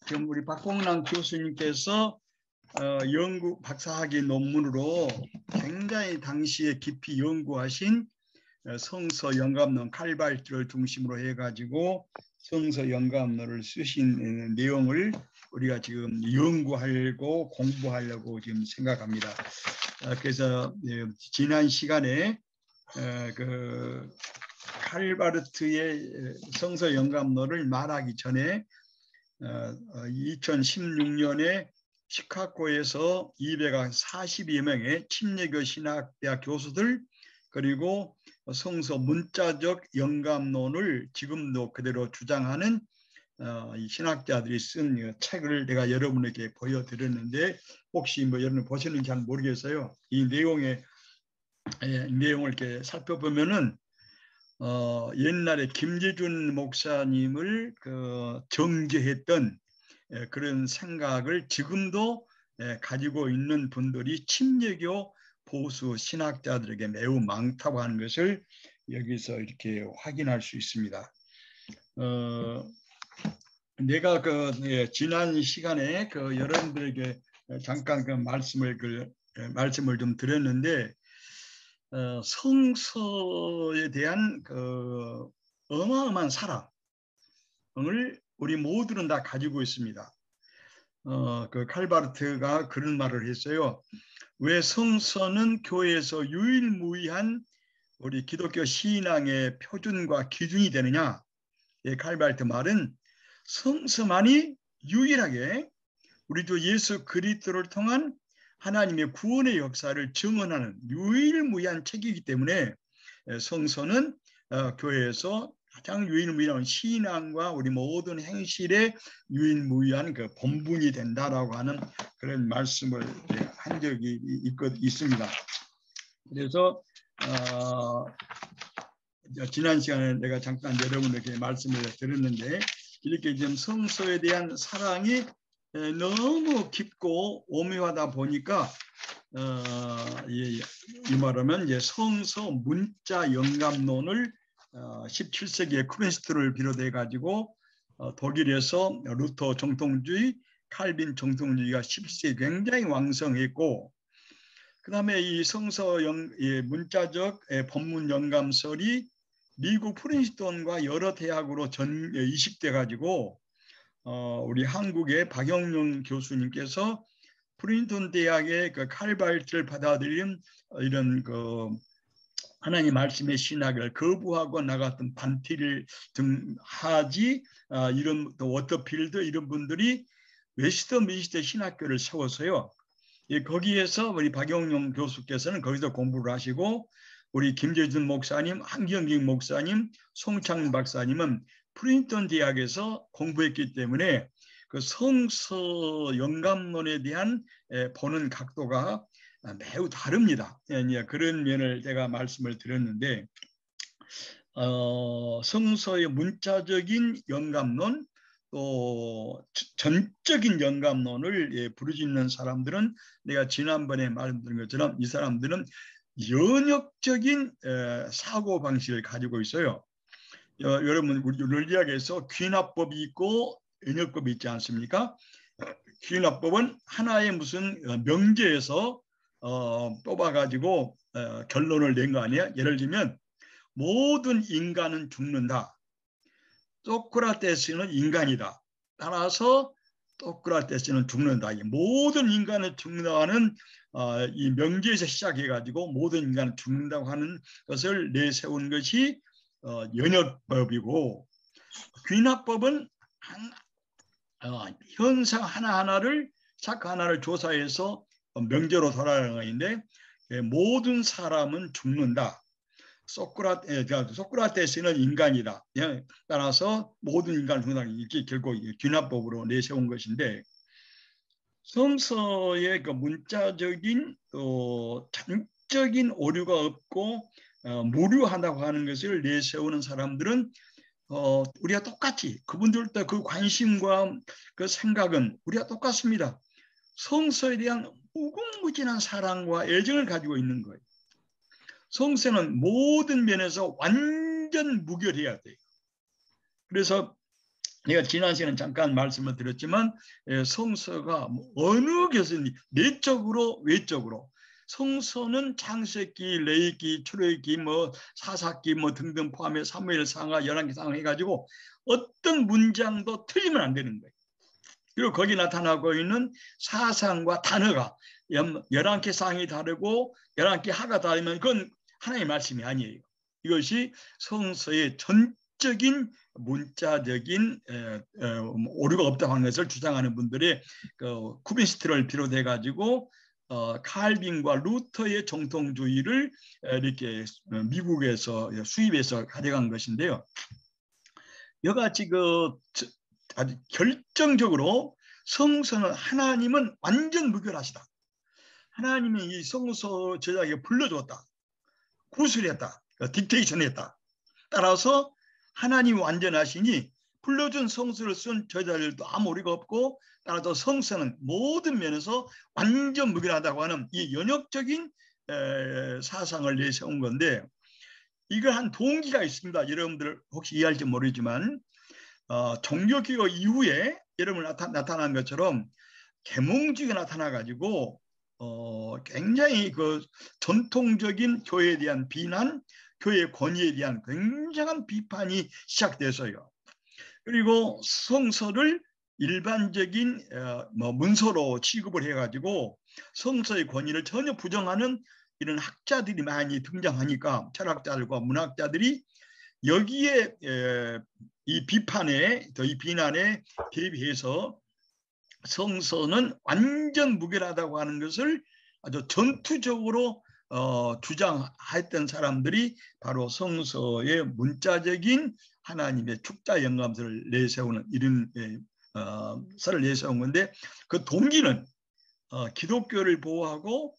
지금 우리 박봉남 교수님께서 연구 박사학위 논문으로 굉장히 당시에 깊이 연구하신 성서 영감론 칼발트를 중심으로 해가지고 성서 영감론을 쓰신 내용을 우리가 지금 연구하고 공부하려고 지금 생각합니다. 그래서 지난 시간에 그 칼바르트의 성서 영감론을 말하기 전에 2016년에 시카고에서 242 명의 침례교 신학대학 교수들 그리고 성서 문자적 영감론을 지금도 그대로 주장하는 이 신학자들이 쓴 책을 내가 여러분에게 보여드렸는데 혹시 뭐 여러분 보셨는지 잘 모르겠어요. 이 내용을 이렇게 살펴보면은 옛날에 김재준 목사님을 정죄했던 그런 생각을 지금도 가지고 있는 분들이 침례교 보수 신학자들에게 매우 많다고 하는 것을 여기서 이렇게 확인할 수 있습니다. 내가 지난 시간에 여러분들에게 잠깐 말씀을 좀 드렸는데 성서에 대한 어마어마한 사랑을 우리 모두는 다 가지고 있습니다. 칼바르트가 그런 말을 했어요. 왜 성서는 교회에서 유일무이한 우리 기독교 신앙의 표준과 기준이 되느냐? 칼바르트 말은 성서만이 유일하게 우리 주 예수 그리스도를 통한 하나님의 구원의 역사를 증언하는 유일무이한 책이기 때문에 성서는 교회에서 가장 유일무이한 신앙과 우리 모든 행실의 유일무이한 본분이 된다라고 하는 그런 말씀을 한 적이 있습니다. 그래서 지난 시간에 내가 잠깐 여러분에게 말씀을 드렸는데 이렇게 지금 성서에 대한 사랑이 너무 깊고 오묘하다 보니까 이 말하면 이제 성서 문자 영감론을 17세기에 크리스트를 비롯해 가지고 독일에서 루터 정통주의, 칼빈 정통주의가 17세기 굉장히 왕성했고 그 다음에 이 성서 문자적 본문 영감설이 미국 프린스턴과 여러 대학으로 이식돼 가지고 우리 한국의 박영룡 교수님께서 프린스턴 대학의 칼바르트를 받아들인 이런 하나님 말씀의 신학을 거부하고 나갔던 반티를 등하지 이런 워터필드 이런 분들이 웨스트민스터 신학교를 세웠어요. 거기에서 우리 박영룡 교수께서는 거기서 공부를 하시고 우리 김재준 목사님, 한경직 목사님, 송창 박사님은 프린스턴 대학에서 공부했기 때문에 그 성서 영감론에 대한 보는 각도가 매우 다릅니다. 그런 면을 제가 말씀을 드렸는데 성서의 문자적인 영감론 또 전적인 영감론을 부르짖는 사람들은 내가 지난번에 말씀드린 것처럼 이 사람들은 연역적인 사고방식을 가지고 있어요. 여러분 우리 논리학에서 귀납법이 있고 연역법이 있지 않습니까? 귀납법은 하나의 무슨 명제에서 뽑아가지고 결론을 낸 거 아니야? 예를 들면 모든 인간은 죽는다. 소크라테스는 인간이다. 따라서 소크라테스는 죽는다. 모든 인간은 죽는다는 이 명제에서 시작해가지고 모든 인간은 죽는다고 하는 것을 내세운 것이 연역법이고 귀납법은 현상 하나하나를 사건 하나를 조사해서 명제로 돌아가는 것인데 모든 사람은 죽는다. 소크라테스는 인간이다. 따라서 모든 인간은 죽는다. 이렇게 결국 귀납법으로 내세운 것인데 성서의 문자적인 또 전적인 오류가 없고 무료하다고 하는 것을 내세우는 사람들은 우리가 똑같이 그분들도 그 관심과 그 생각은 우리가 똑같습니다. 성서에 대한 무궁무진한 사랑과 애정을 가지고 있는 거예요. 성서는 모든 면에서 완전 무결해야 돼요. 그래서 내가 지난 시간에 잠깐 말씀을 드렸지만 성서가 어느 것은 내적으로 외적으로 성서는 창세기, 레위기, 출애굽기, 뭐 사사기 뭐 등등 포함해 사무엘 상하, 열왕기 상하 해가지고 어떤 문장도 틀리면 안 되는 거예요. 그리고 거기 나타나고 있는 사상과 단어가 열왕기 상이 다르고 열왕기 하가 다르면 그건 하나님의 말씀이 아니에요. 이것이 성서의 전적인 문자적인 오류가 없다고 하는 것을 주장하는 분들의 그 쿠빈스트를 비롯해 가지고 칼빈과 루터의 정통주의를 이렇게 미국에서 수입해서 가져간 것인데요. 이같이 그 아주 결정적으로 성서는 하나님은 완전 무결하시다. 하나님이 이 성서 제작에 불러줬다. 구술했다. 딕테이션했다. 따라서 하나님이 완전하시니 불러준 성서를 쓴 저자들도 아무 오류가 없고 따라서 성서는 모든 면에서 완전 무결하다고 하는 이 연역적인 사상을 내세운 건데 이거 한 동기가 있습니다. 여러분들 혹시 이해할지 모르지만 종교개혁 이후에 여러분 나타난 것처럼 계몽주의가 나타나가지고 굉장히 그 전통적인 교회에 대한 비난, 교회 권위에 대한 굉장한 비판이 시작돼서요. 그리고 성서를 일반적인 문서로 취급을 해가지고 성서의 권위를 전혀 부정하는 이런 학자들이 많이 등장하니까 철학자들과 문학자들이 여기에 이 비판에 이 비난에 대비해서 성서는 완전 무결하다고 하는 것을 아주 전투적으로 주장했던 사람들이 바로 성서의 문자적인 하나님의 축자 영감서를 내세우는 이런 서를 내세운 건데 그 동기는 기독교를 보호하고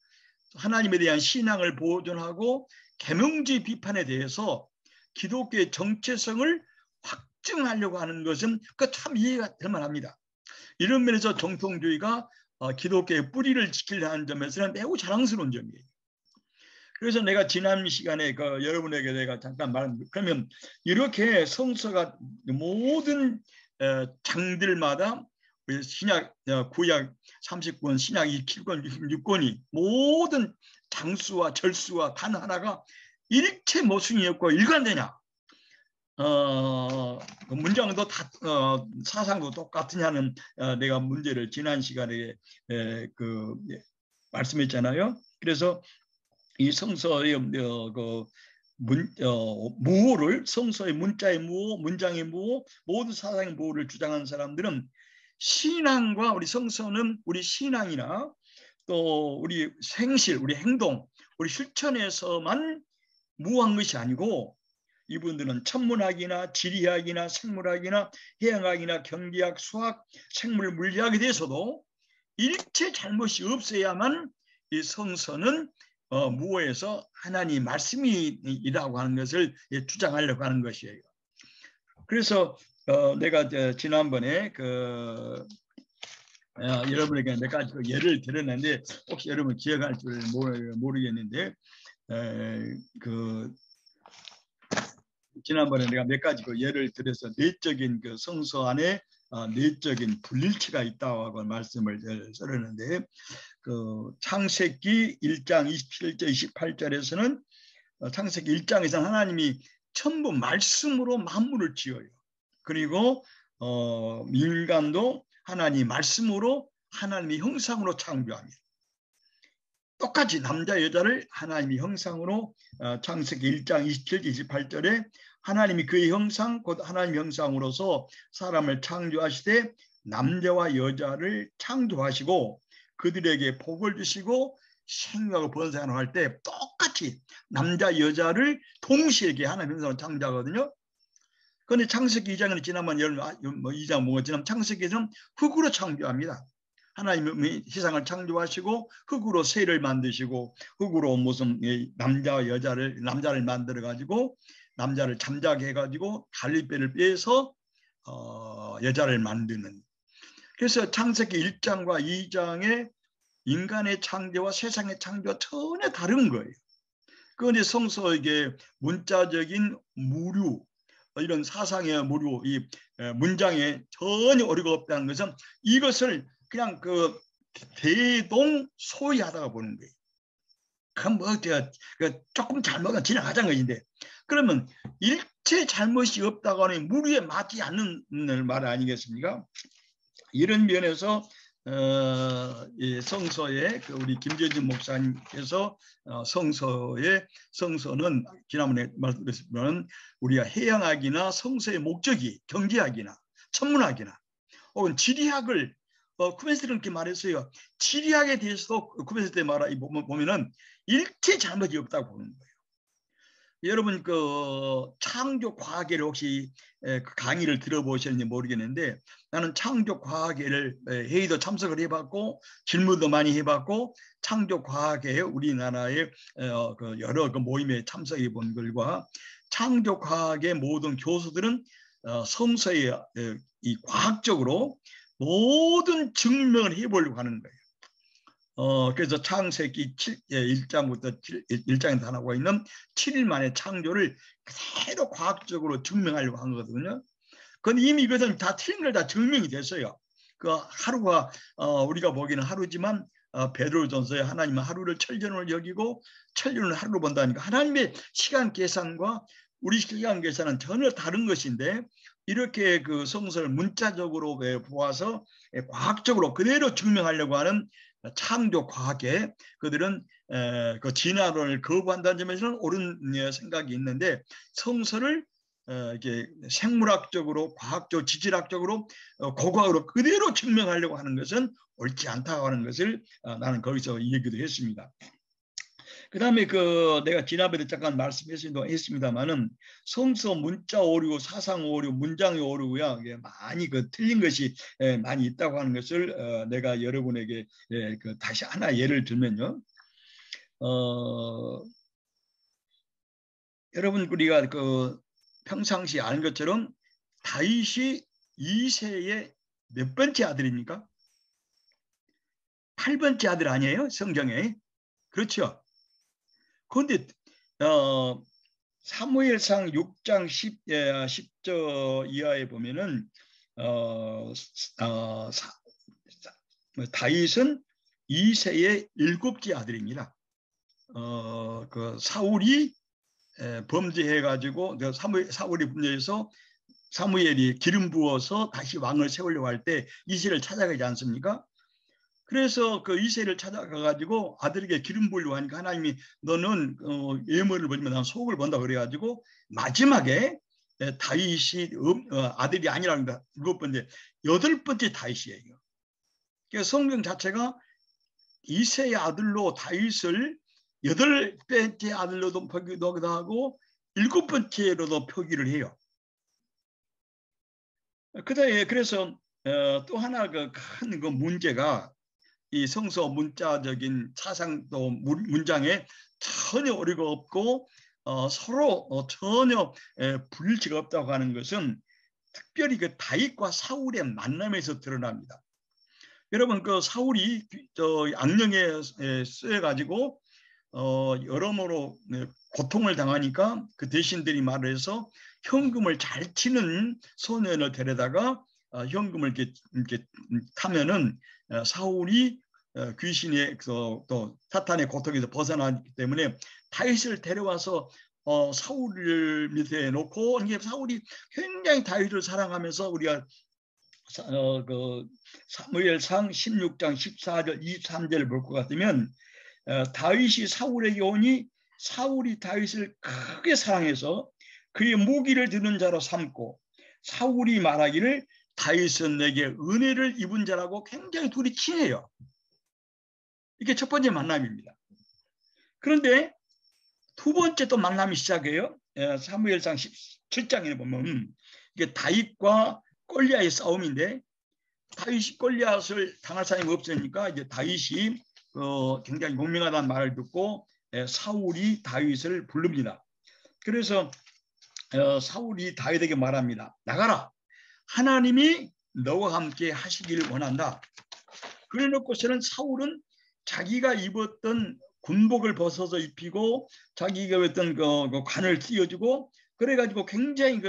하나님에 대한 신앙을 보존하고 계명주의 비판에 대해서 기독교의 정체성을 확증하려고 하는 것은 참 이해가 될 만합니다. 이런 면에서 정통주의가 기독교의 뿌리를 지키려는 점에서는 매우 자랑스러운 점이에요. 그래서 내가 지난 시간에 여러분에게 내가 잠깐 그러면 이렇게 성서가 모든 장들마다 신약, 구약 30권, 신약 27권, 66권이 모든 장수와 절수와 단 하나가 일체 모순이었고 일관되냐? 문장도 다 사상도 똑같으냐는 내가 문제를 지난 시간에 말씀했잖아요. 그래서 이 성서의 무호를 성서의 문자의 무호, 문장의 무호, 모든 사상의 무호를 주장하는 사람들은 신앙과 우리 성서는 우리 신앙이나 또 우리 생실, 우리 행동, 우리 실천에서만 무한 것이 아니고 이분들은 천문학이나 지리학이나 생물학이나 해양학이나 경제학, 수학, 생물, 물리학에 대해서도 일체 잘못이 없어야만 이 성서는 무호에서 하나님 말씀이라고 하는 것을 주장하려고 하는 것이에요. 그래서 내가 지난번에 여러분에게 몇 가지 예를 들었는데 혹시 여러분 기억할 줄 모르겠는데 지난번에 내가 몇 가지 예를 들어서 내적인 성서 안에 내적인 불일치가 있다고 말씀을 드렸는데 창세기 1장 27절 28절에서는 창세기 1장에서는 하나님이 전부 말씀으로 만물을 지어요. 그리고 인간도 하나님 말씀으로 하나님의 형상으로 창조합니다. 똑같이 남자 여자를 하나님의 형상으로 창세기 1장 27, 28절에 하나님이 그의 형상 곧 하나님의 형상으로서 사람을 창조하시되 남자와 여자를 창조하시고 그들에게 복을 주시고 생육하고 번성하고 할 때 똑같이 남자 여자를 동시에 하나님의 형상으로 창조하거든요. 그런데 창세기 2장에는 지난번 2장 뭐가 지난 창세기에서는 흙으로 창조합니다. 하나님이 세상을 창조하시고 흙으로 새를 만드시고 흙으로 무슨 남자와 남자를 만들어 가지고 남자를 잠자게 해가지고 갈릴배를 빼서 여자를 만드는. 그래서 창세기 1장과 2장의 인간의 창조와 세상의 창조가 전혀 다른 거예요. 그런데 성서에게 문자적인 무류 이런 사상의 무료, 이 문장에 전혀 오류가 없다는 것은 이것을 그냥 그 대동소이하다가 보는 거예요. 그럼 뭐 조금 잘못은 지나가자는 것인데, 그러면 일체 잘못이 없다고 하는 무리에 맞지 않는 말 아니겠습니까? 이런 면에서 이 성서에 우리 김재진 목사님께서 성서는 지난번에 말씀드렸지만 우리가 해양학이나 성서의 목적이 경제학이나 천문학이나 혹은 지리학을 쿠멘스는 이렇게 말했어요. 지리학에 대해서도 쿠멘스 때 보면은 일체 잘못이 없다고 보는 거예요. 여러분 그 창조 과학계를 혹시 강의를 들어보셨는지 모르겠는데, 나는 창조 과학계를 회의도 참석을 해봤고 질문도 많이 해봤고 창조 과학계 우리나라의 여러 그 모임에 참석해 본 결과 창조 과학의 모든 교수들은 성서에 이 과학적으로 모든 증명을 해보려고 하는 거예요. 그래서 창세기 1장부터 1장에 다 나오고 있는 7일 만의 창조를 그대로 과학적으로 증명하려고 한 거거든요. 그런데 이미 이것은 다 틀린 걸 다 증명이 됐어요. 그 하루가 우리가 보기에는 하루지만 베드로전서에 하나님은 하루를 천년으로 여기고 천년을 하루로 본다니까 하나님의 시간 계산과 우리 시간 계산은 전혀 다른 것인데, 이렇게 그 성서를 문자적으로 보아서 과학적으로 그대로 증명하려고 하는 창조 과학에 그들은 그 진화론을 거부한다는 점에서는 옳은 생각이 있는데, 성서를 이게 생물학적으로 과학적 지질학적으로 고고학으로 그대로 증명하려고 하는 것은 옳지 않다고 하는 것을 나는 거기서 얘기도 했습니다. 그 다음에 내가 지난번에 잠깐 말씀했습니다만은 성서 문자 오류, 사상 오류, 문장의 오류야 많이 틀린 것이 많이 있다고 하는 것을 내가 여러분에게 다시 하나 예를 들면요. 여러분 우리가 평상시 아는 것처럼 다윗이 2세의 몇 번째 아들입니까? 8번째 아들 아니에요? 성경에. 그렇죠. 그런데 사무엘상 6장 10절 이하에 보면은 다윗은 2세의 7째 아들입니다. 그 사울이 범죄해가지고 사울이 범죄해서 사무엘이 기름 부어서 다시 왕을 세우려고 할 때 이새를 찾아가지 않습니까? 그래서 그 이새를 찾아가가지고 아들에게 기름 부으려고 하니까 하나님이 너는 예물을 버리면 난 속을 본다 그래가지고 마지막에 다윗이 아들이 아니라는 거 7번째, 8번째 다윗이에요. 그래서 성경 자체가 이새의 아들로 다윗을 8번째 아들로도 표기도 하고 7번째로도 표기를 해요. 그래서 또 하나 큰 문제가 이 성서 문자적인 사상도 문장에 전혀 오류가 없고 서로 전혀 불일치가 없다고 하는 것은 특별히 그 다윗과 사울의 만남에서 드러납니다. 여러분 사울이 악령에 쓰여가지고 여러모로 고통을 당하니까 그 대신들이 말을 해서 현금을 잘 치는 소년을 데려다가 현금을 이렇게 타면은 사울이 귀신의 또 사탄의 고통에서 벗어나기 때문에 다윗을 데려와서 사울을 밑에 놓고, 이게 사울이 굉장히 다윗을 사랑하면서 우리가 사무엘상 16장 14절 23절을 볼 것 같으면 다윗이 사울에게 오니 사울이 다윗을 크게 사랑해서 그의 무기를 드는 자로 삼고 사울이 말하기를 다윗은 내게 은혜를 입은 자라고 굉장히 둘이 친해요. 이게 첫 번째 만남입니다. 그런데 두 번째 또 만남이 시작해요. 사무엘상 17장에 보면 이게 다윗과 골리앗의 싸움인데, 다윗이 골리앗을 당할 사람이 없으니까 이제 다윗이 굉장히 용맹하다는 말을 듣고 사울이 다윗을 부릅니다. 그래서 사울이 다윗에게 말합니다. 나가라. 하나님이 너와 함께 하시기를 원한다. 그래 놓고서는 사울은 자기가 입었던 군복을 벗어서 입히고 자기가 입었던 그 관을 씌워주고 그래가지고 굉장히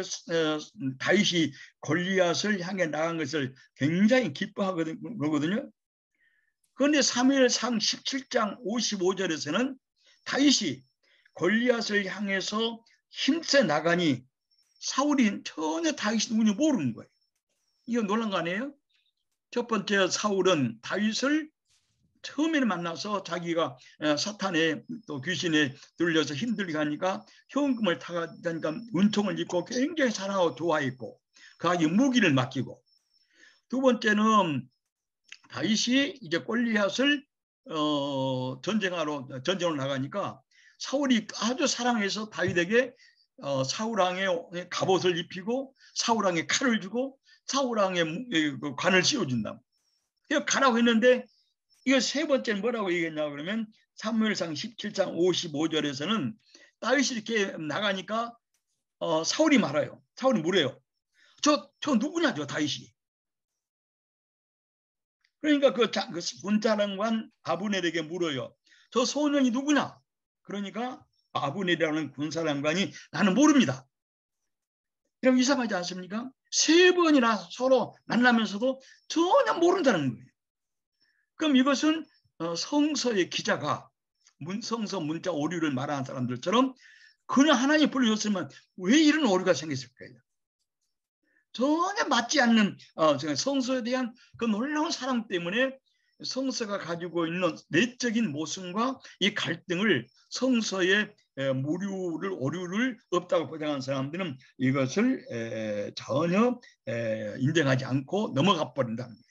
다윗이 골리앗을 향해 나간 것을 굉장히 기뻐하거든요. 그런데 사무엘상 17장 55절에서는 다윗이 골리앗을 향해서 힘써 나가니 사울이 전혀 다윗이 누군지 모르는 거예요. 이거 놀란 거 아니에요? 첫 번째, 사울은 다윗을 처음에는 만나서 자기가 사탄의 또 귀신에 들려서 힘들게 하니까 현금을 타가니까 은총을 입고 굉장히 사랑하고 좋아했고 그에게 무기를 맡기고, 두 번째는 다윗이 이제 골리앗을 전쟁으로 나가니까 사울이 아주 사랑해서 다윗에게 사울왕의 갑옷을 입히고 사울왕의 칼을 주고 사울왕의 관을 씌워준다. 이거 가라고 했는데, 이거 세 번째는 뭐라고 얘기했냐 그러면 사무엘상 17장 55절에서는 다윗이 이렇게 나가니까 사울이 말아요. 사울이 물어요. 저 누구냐 저 다윗이. 그러니까 그 군사령관 아브넬에게 물어요. 저 소년이 누구냐. 그러니까 아브넬이라는 군사령관이 나는 모릅니다. 그럼 이상하지 않습니까? 세 번이나 서로 만나면서도 전혀 모른다는 거예요. 그럼 이것은 성서의 기자가 성서 문자 오류를 말하는 사람들처럼 그냥 하나님 불러줬으면 왜 이런 오류가 생겼을까요? 전혀 맞지 않는 성서에 대한 그 놀라운 사랑 때문에 성서가 가지고 있는 내적인 모순과 이 갈등을 성서의 오류를 없다고 포장한 사람들은 이것을 전혀 인정하지 않고 넘어가 버린다는 거예요.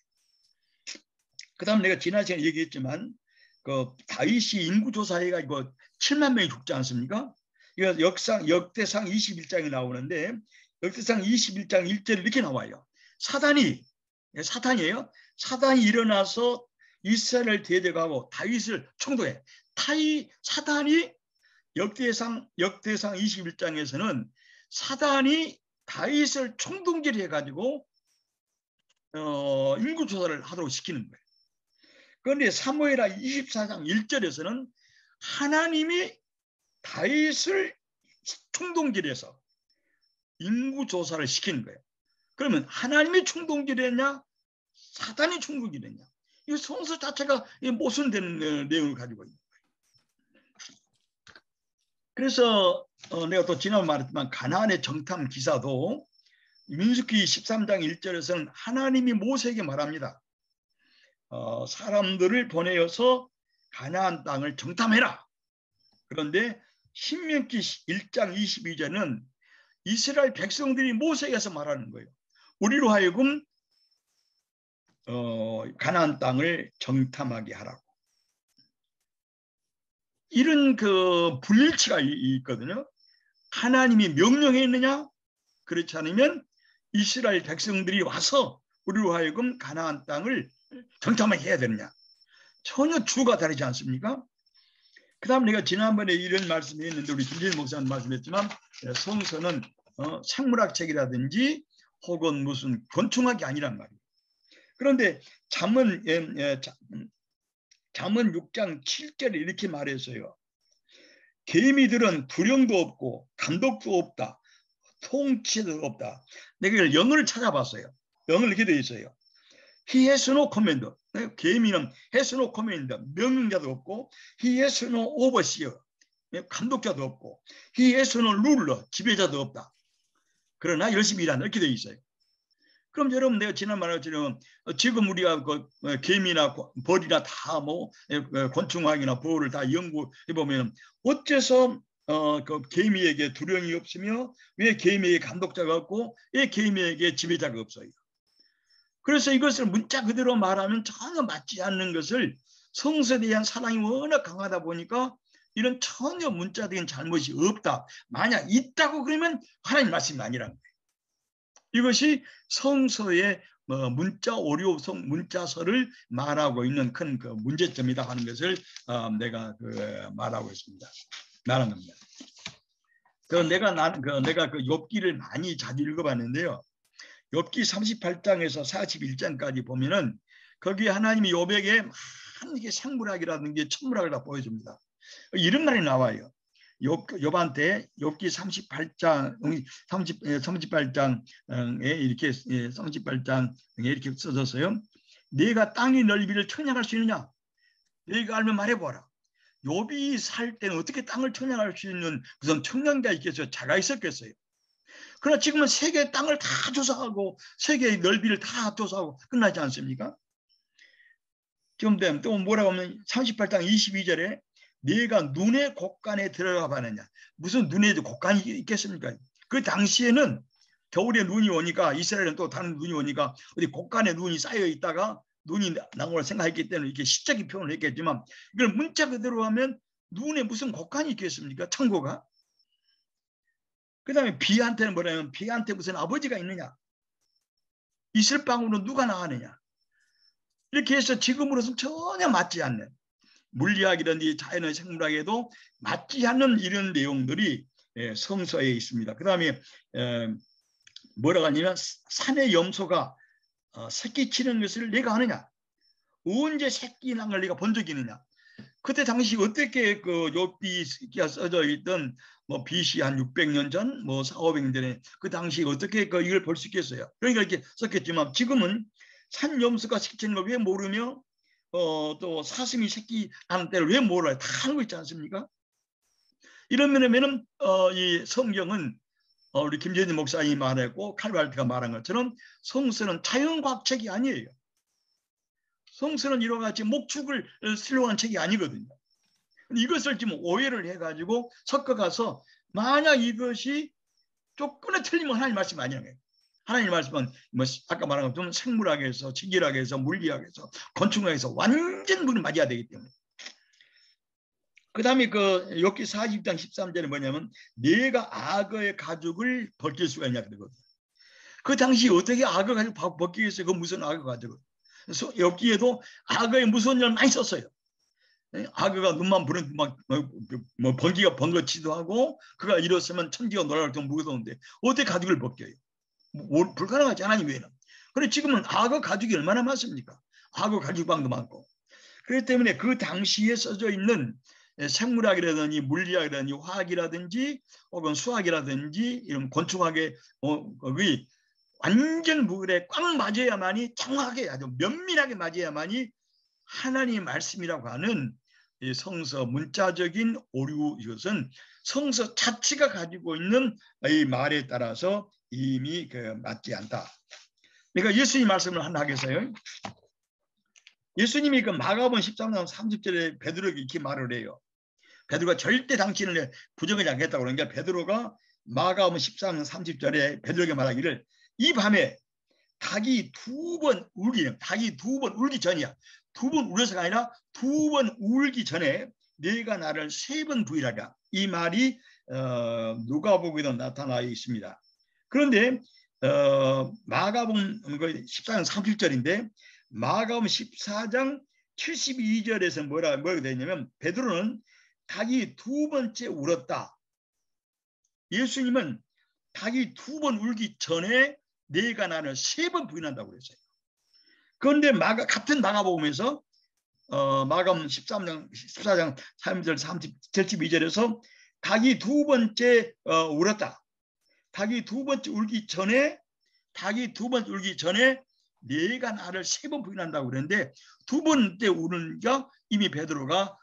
그 다음 내가 지난 시간에 얘기했지만 그 다윗이 인구조사해가지고 7만 명이 죽지 않습니까? 이거 역대상 21장이 나오는데 역대상 21장 1절에 이렇게 나와요. 사단이에요. 사단이 일어나서 이스라엘을 대적하고 다윗을 총독해. 사단이 역대상 21장에서는 사단이 다윗을 총동질해가지고 인구조사를 하도록 시키는 거예요. 그런데 사무엘하 24장 1절에서는 하나님이 다윗을 총동질해서 인구조사를 시키는 거예요. 그러면 하나님이 총동질했냐 사단이 총동질했냐, 이 성서 자체가 모순되는 내용을 가지고 있는 거예요. 그래서 내가 또 지난번에 말했지만 가나안의 정탐 기사도 민수기 13장 1절에서는 하나님이 모세에게 말합니다. 사람들을 보내어서 가나안 땅을 정탐해라. 그런데 신명기 1장 22절은 이스라엘 백성들이 모세에게서 말하는 거예요. 우리로 하여금 가나안 땅을 정탐하게 하라고. 이런 그 불일치가 있거든요. 하나님이 명령했느냐? 그렇지 않으면 이스라엘 백성들이 와서 우리로 하여금 가나안 땅을 정탐하게 해야 되느냐? 전혀 주가 다르지 않습니까? 그 다음 내가 지난번에 이런 말씀을 했는데 우리 김재일 목사님 말씀했지만 성서는 생물학책이라든지 혹은 무슨 권총학이 아니란 말이에요. 그런데 잠언 6장 7절에 이렇게 말했어요. 개미들은 두령도 없고 감독도 없다. 통치도 없다. 내가 이걸 영어를 찾아봤어요. 영어를 이렇게 되어 있어요. He has no commander. 개미는 has no commander. 명령자도 없고 He has no overseer. 감독자도 없고 He has no ruler. 지배자도 없다. 그러나 열심히 일한다. 이렇게 되어 있어요. 그럼 여러분 내가 지난 말했지만 지금 우리가 개미나 벌이나 다 곤충학이나 벌을 다 연구해 보면 어째서 그 개미에게 두령이 없으며 왜 개미에게 감독자가 없고 왜 개미에게 지배자가 없어요? 그래서 이것을 문자 그대로 말하면 전혀 맞지 않는 것을 성서에 대한 사랑이 워낙 강하다 보니까 이런 전혀 문자적인 잘못이 없다. 만약 있다고 그러면 하나님 말씀이 아니라는 거예요. 이것이 성서의 문자 오류 문자서를 말하고 있는 큰 그 문제점이다 하는 것을 내가 말하고 있습니다. 말한 겁니다. 내가 그 욥기를 많이 자주 읽어봤는데요. 욥기 38장에서 41장까지 보면은 거기 하나님이 욥에게 많은 게 생물학이라든지 천문학을 다 보여줍니다. 이런 말이 나와요. 욥한테 욥기 38장에 이렇게 38장에 이렇게 써졌어요. 네가 땅의 넓이를 청량할 수 있느냐? 네가 알면 말해보아라. 욥이 살 때는 어떻게 땅을 청량할 수 있는 무슨 청량자 있겠어요? 자가 있었겠어요? 그러나 지금은 세계의 땅을 다 조사하고 세계의 넓이를 다 조사하고 끝나지 않습니까? 좀 되면 또 뭐라고 하면 38장 22절에 네가 눈의 곳간에 들어가 봐느냐. 무슨 눈에 곳간이 있겠습니까? 그 당시에는 겨울에 눈이 오니까 이스라엘은 또 다른 눈이 오니까 어디 곳간에 눈이 쌓여 있다가 눈이 난 걸 생각했기 때문에 이렇게 시적인 표현을 했겠지만 이걸 문자 그대로 하면 눈에 무슨 곳간이 있겠습니까? 천고가. 그 다음에 비한테는 뭐냐면 비한테 무슨 아버지가 있느냐? 이슬 방울은 누가 나가느냐? 이렇게 해서 지금으로서는 전혀 맞지 않는 물리학이든지 자연의 생물학에도 맞지 않는 이런 내용들이 성서에 있습니다. 그 다음에 뭐라고 하냐면 산의 염소가 새끼 치는 것을 내가 아느냐? 언제 새끼 난 걸 내가 본 적이 있느냐? 그때 당시 어떻게 그 욥기가 써져 있던 뭐 BC 한 600년 전, 뭐 400~500년 전에 그 당시 어떻게 이걸 볼 수 있겠어요? 그러니까 이렇게 썼겠지만 지금은 산 염소가 새끼 치는 걸 왜 모르며 또 사슴이 새끼 나는 때를 왜 몰라요? 다 알고 있지 않습니까? 이런 면에는 이 성경은 우리 김재진 목사님이 말했고 칼발트가 말한 것처럼 성서는 자연과학책이 아니에요. 성서는 이와 같이 목축을 쓰려고 한 책이 아니거든요. 이것을 지금 오해를 해가지고 섞어가서 만약 이것이 조금의 틀리면 하나님 말씀 아니에요. 하나님 말씀은 뭐 아까 말한 것처럼 생물학에서 지질학에서 물리학에서 건축학에서 완전 물이 맞아야 되기 때문에. 그 다음에 그 욥기 40장 13절에 뭐냐면 네가 악어의 가죽을 벗길 수가 있냐 그러거든요. 그 당시 어떻게 악어 가죽 벗기겠어요? 그 무슨 악어 가죽을. 그래서 욥기에도 악어의 무서운 일 많이 썼어요. 악어가 눈만 부른 뭐 번기가 번거치도 하고 그가 일었으면 천지가 놀랄 정도 무서운데 어떻게 가죽을 벗겨요? 불가능하지 하나님 외에는. 그런데 지금은 악어 가죽이 얼마나 많습니까? 악어 가죽방도 많고. 그렇기 때문에 그 당시에 써져 있는 생물학이라든지 물리학이라든지 화학이라든지 혹은 수학이라든지 이런 건축학의 거기 완전 물에 꽉 맞아야만이 정확하게 아주 면밀하게 맞아야만이 하나님의 말씀이라고 하는 이 성서 문자적인 오류, 이것은 성서 자체가 가지고 있는 이 말에 따라서 이미 맞지 않다. 그러니까 예수님 말씀을 하나 하겠어요. 예수님이 그 마가복음 13장 30절에 베드로에게 이렇게 말을 해요. 베드로가 절대 당신을 부정하지 않겠다고 그러니까 베드로가 마가복음 13장 30절에 베드로에게 말하기를 이 밤에 닭이 두 번 울기 전이야. 두 번 울어서가 아니라 두 번 울기 전에 네가 나를 3번 부인하라. 이 말이 누가복음에도 나타나 있습니다. 그런데 마가복음 14장 30절인데 마가복음 14장 72절에서 뭐라고 되어 있냐면 베드로는 닭이 두 번째 울었다. 예수님은 닭이 두 번 울기 전에 네가 나를 3번 부인한다고 그랬어요. 그런데 같은 마가복음에서 마가복음 14장 3절 32절에서 닭이 두 번째 울었다. 닭이 두 번째 울기 전에 네가 나를 3번 부인한다고 그랬는데 두 번째 우는가 이미 베드로가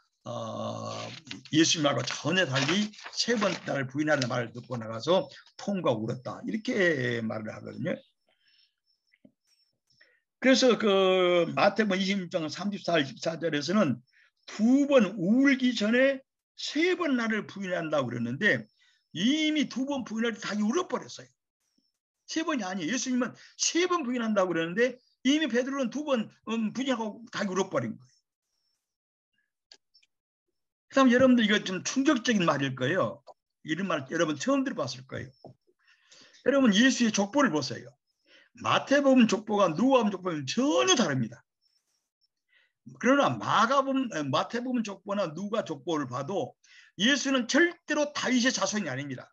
예수님하고 전혀 달리 3번 나를 부인하는 말을 듣고 나가서 통과 울었다. 이렇게 말을 하거든요. 그래서 그 마태복음 26장 34절에서는 두 번 울기 전에 3번 나를 부인한다고 그랬는데 이미 두 번 부인할 때 닭이 울어버렸어요. 3번이 아니에요. 예수님은 3번 부인한다고 그러는데 이미 베드로는 2번 부인하고 닭이 울어버린 거예요. 그 다음 여러분들 이거 좀 충격적인 말일 거예요. 이런 말 여러분 처음 들어봤을 거예요. 여러분 예수의 족보를 보세요. 마태복음 족보가 누가복음 족보는 전혀 다릅니다. 그러나 마태복음 족보나 누가 족보를 봐도 예수는 절대로 다윗의 자손이 아닙니다.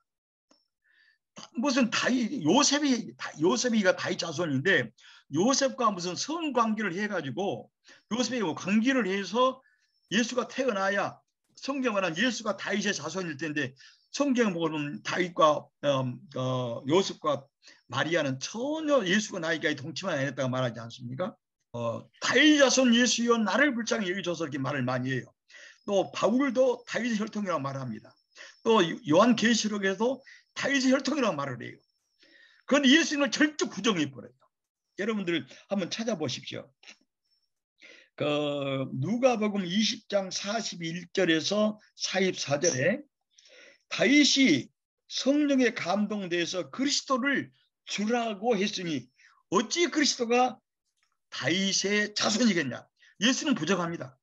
무슨 요셉이가 다윗 자손인데 요셉과 무슨 성관계를 해가지고 요셉이 관계를 해서 예수가 태어나야 성경은 예수가 다윗의 자손일 텐데 성경 보면 다윗과 요셉과 마리아는 전혀 예수가 나이까지 동치만 안 했다고 말하지 않습니까? 다윗 자손 예수여 나를 불쌍히 여기줘서 이렇게 말을 많이 해요. 또 바울도 다윗의 혈통이라고 말합니다. 또 요한계시록에도 다윗의 혈통이라고 말을 해요. 그건 예수님을 절대 부정해버려요. 여러분들 한번 찾아보십시오. 누가복음 20장 41절에서 44절에 다윗이 성령에 감동돼서 그리스도를 주라고 했으니 어찌 그리스도가 다윗의 자손이겠냐. 예수는 부정합니다.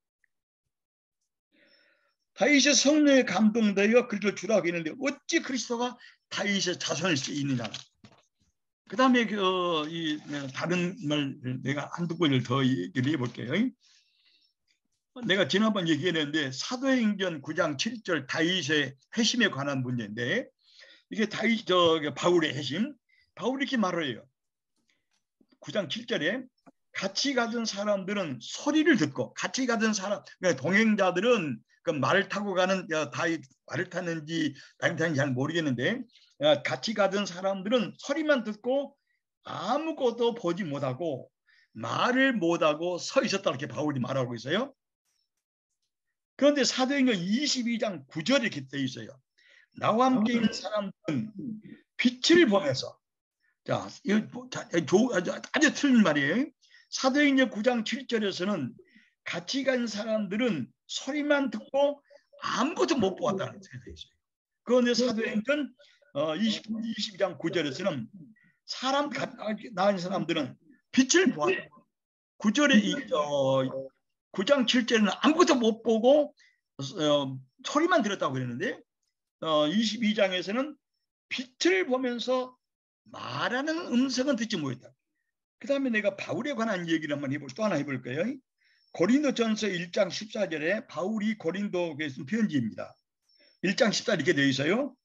다윗의 성령에 감동되어 그리스도를 주라고 했는데 어찌 그리스도가 다윗의 자손일 수 있느냐. 그 다음에 다른 말 내가 한두 번을 더 얘기를 해볼게요. 내가 지난번 얘기했는데 사도행전 9장 7절 다윗의 회심에 관한 문제인데 이게 다윗 바울의 회심. 바울이 이렇게 말을 해요. 9장 7절에 같이 가던 사람들은 소리를 듣고 같이 가던 사람 그러니까 동행자들은 그 말을 타고 가는 다윗 말을 탔는지 잘 모르겠는데 같이 가던 사람들은 소리만 듣고 아무것도 보지 못하고 말을 못하고 서 있었다 이렇게 바울이 말하고 있어요. 그런데 사도행전 22장 9절에 이렇게 되어 있어요. 나와 함께 있는 사람들은 빛을 보면서 자, 이거 아주 틀린 말이에요. 사도행전 9장 7절에서는 같이 간 사람들은 소리만 듣고 아무것도 못 보았다는 뜻이 되어 있어요. 그런데 사도행전 22장 9절에서는 나은 사람들은 빛을 보았다. 9장 7절에는 아무것도 못 보고 소리만 들었다고 그랬는데 22장에서는 빛을 보면서 말하는 음성은 듣지 못했다. 그 다음에 내가 바울에 관한 얘기를 또 하나 해볼 거예요. 고린도전서 1장 14절에 바울이 고린도에 쓴 편지입니다. 1장 14절 이렇게 되어 있어요.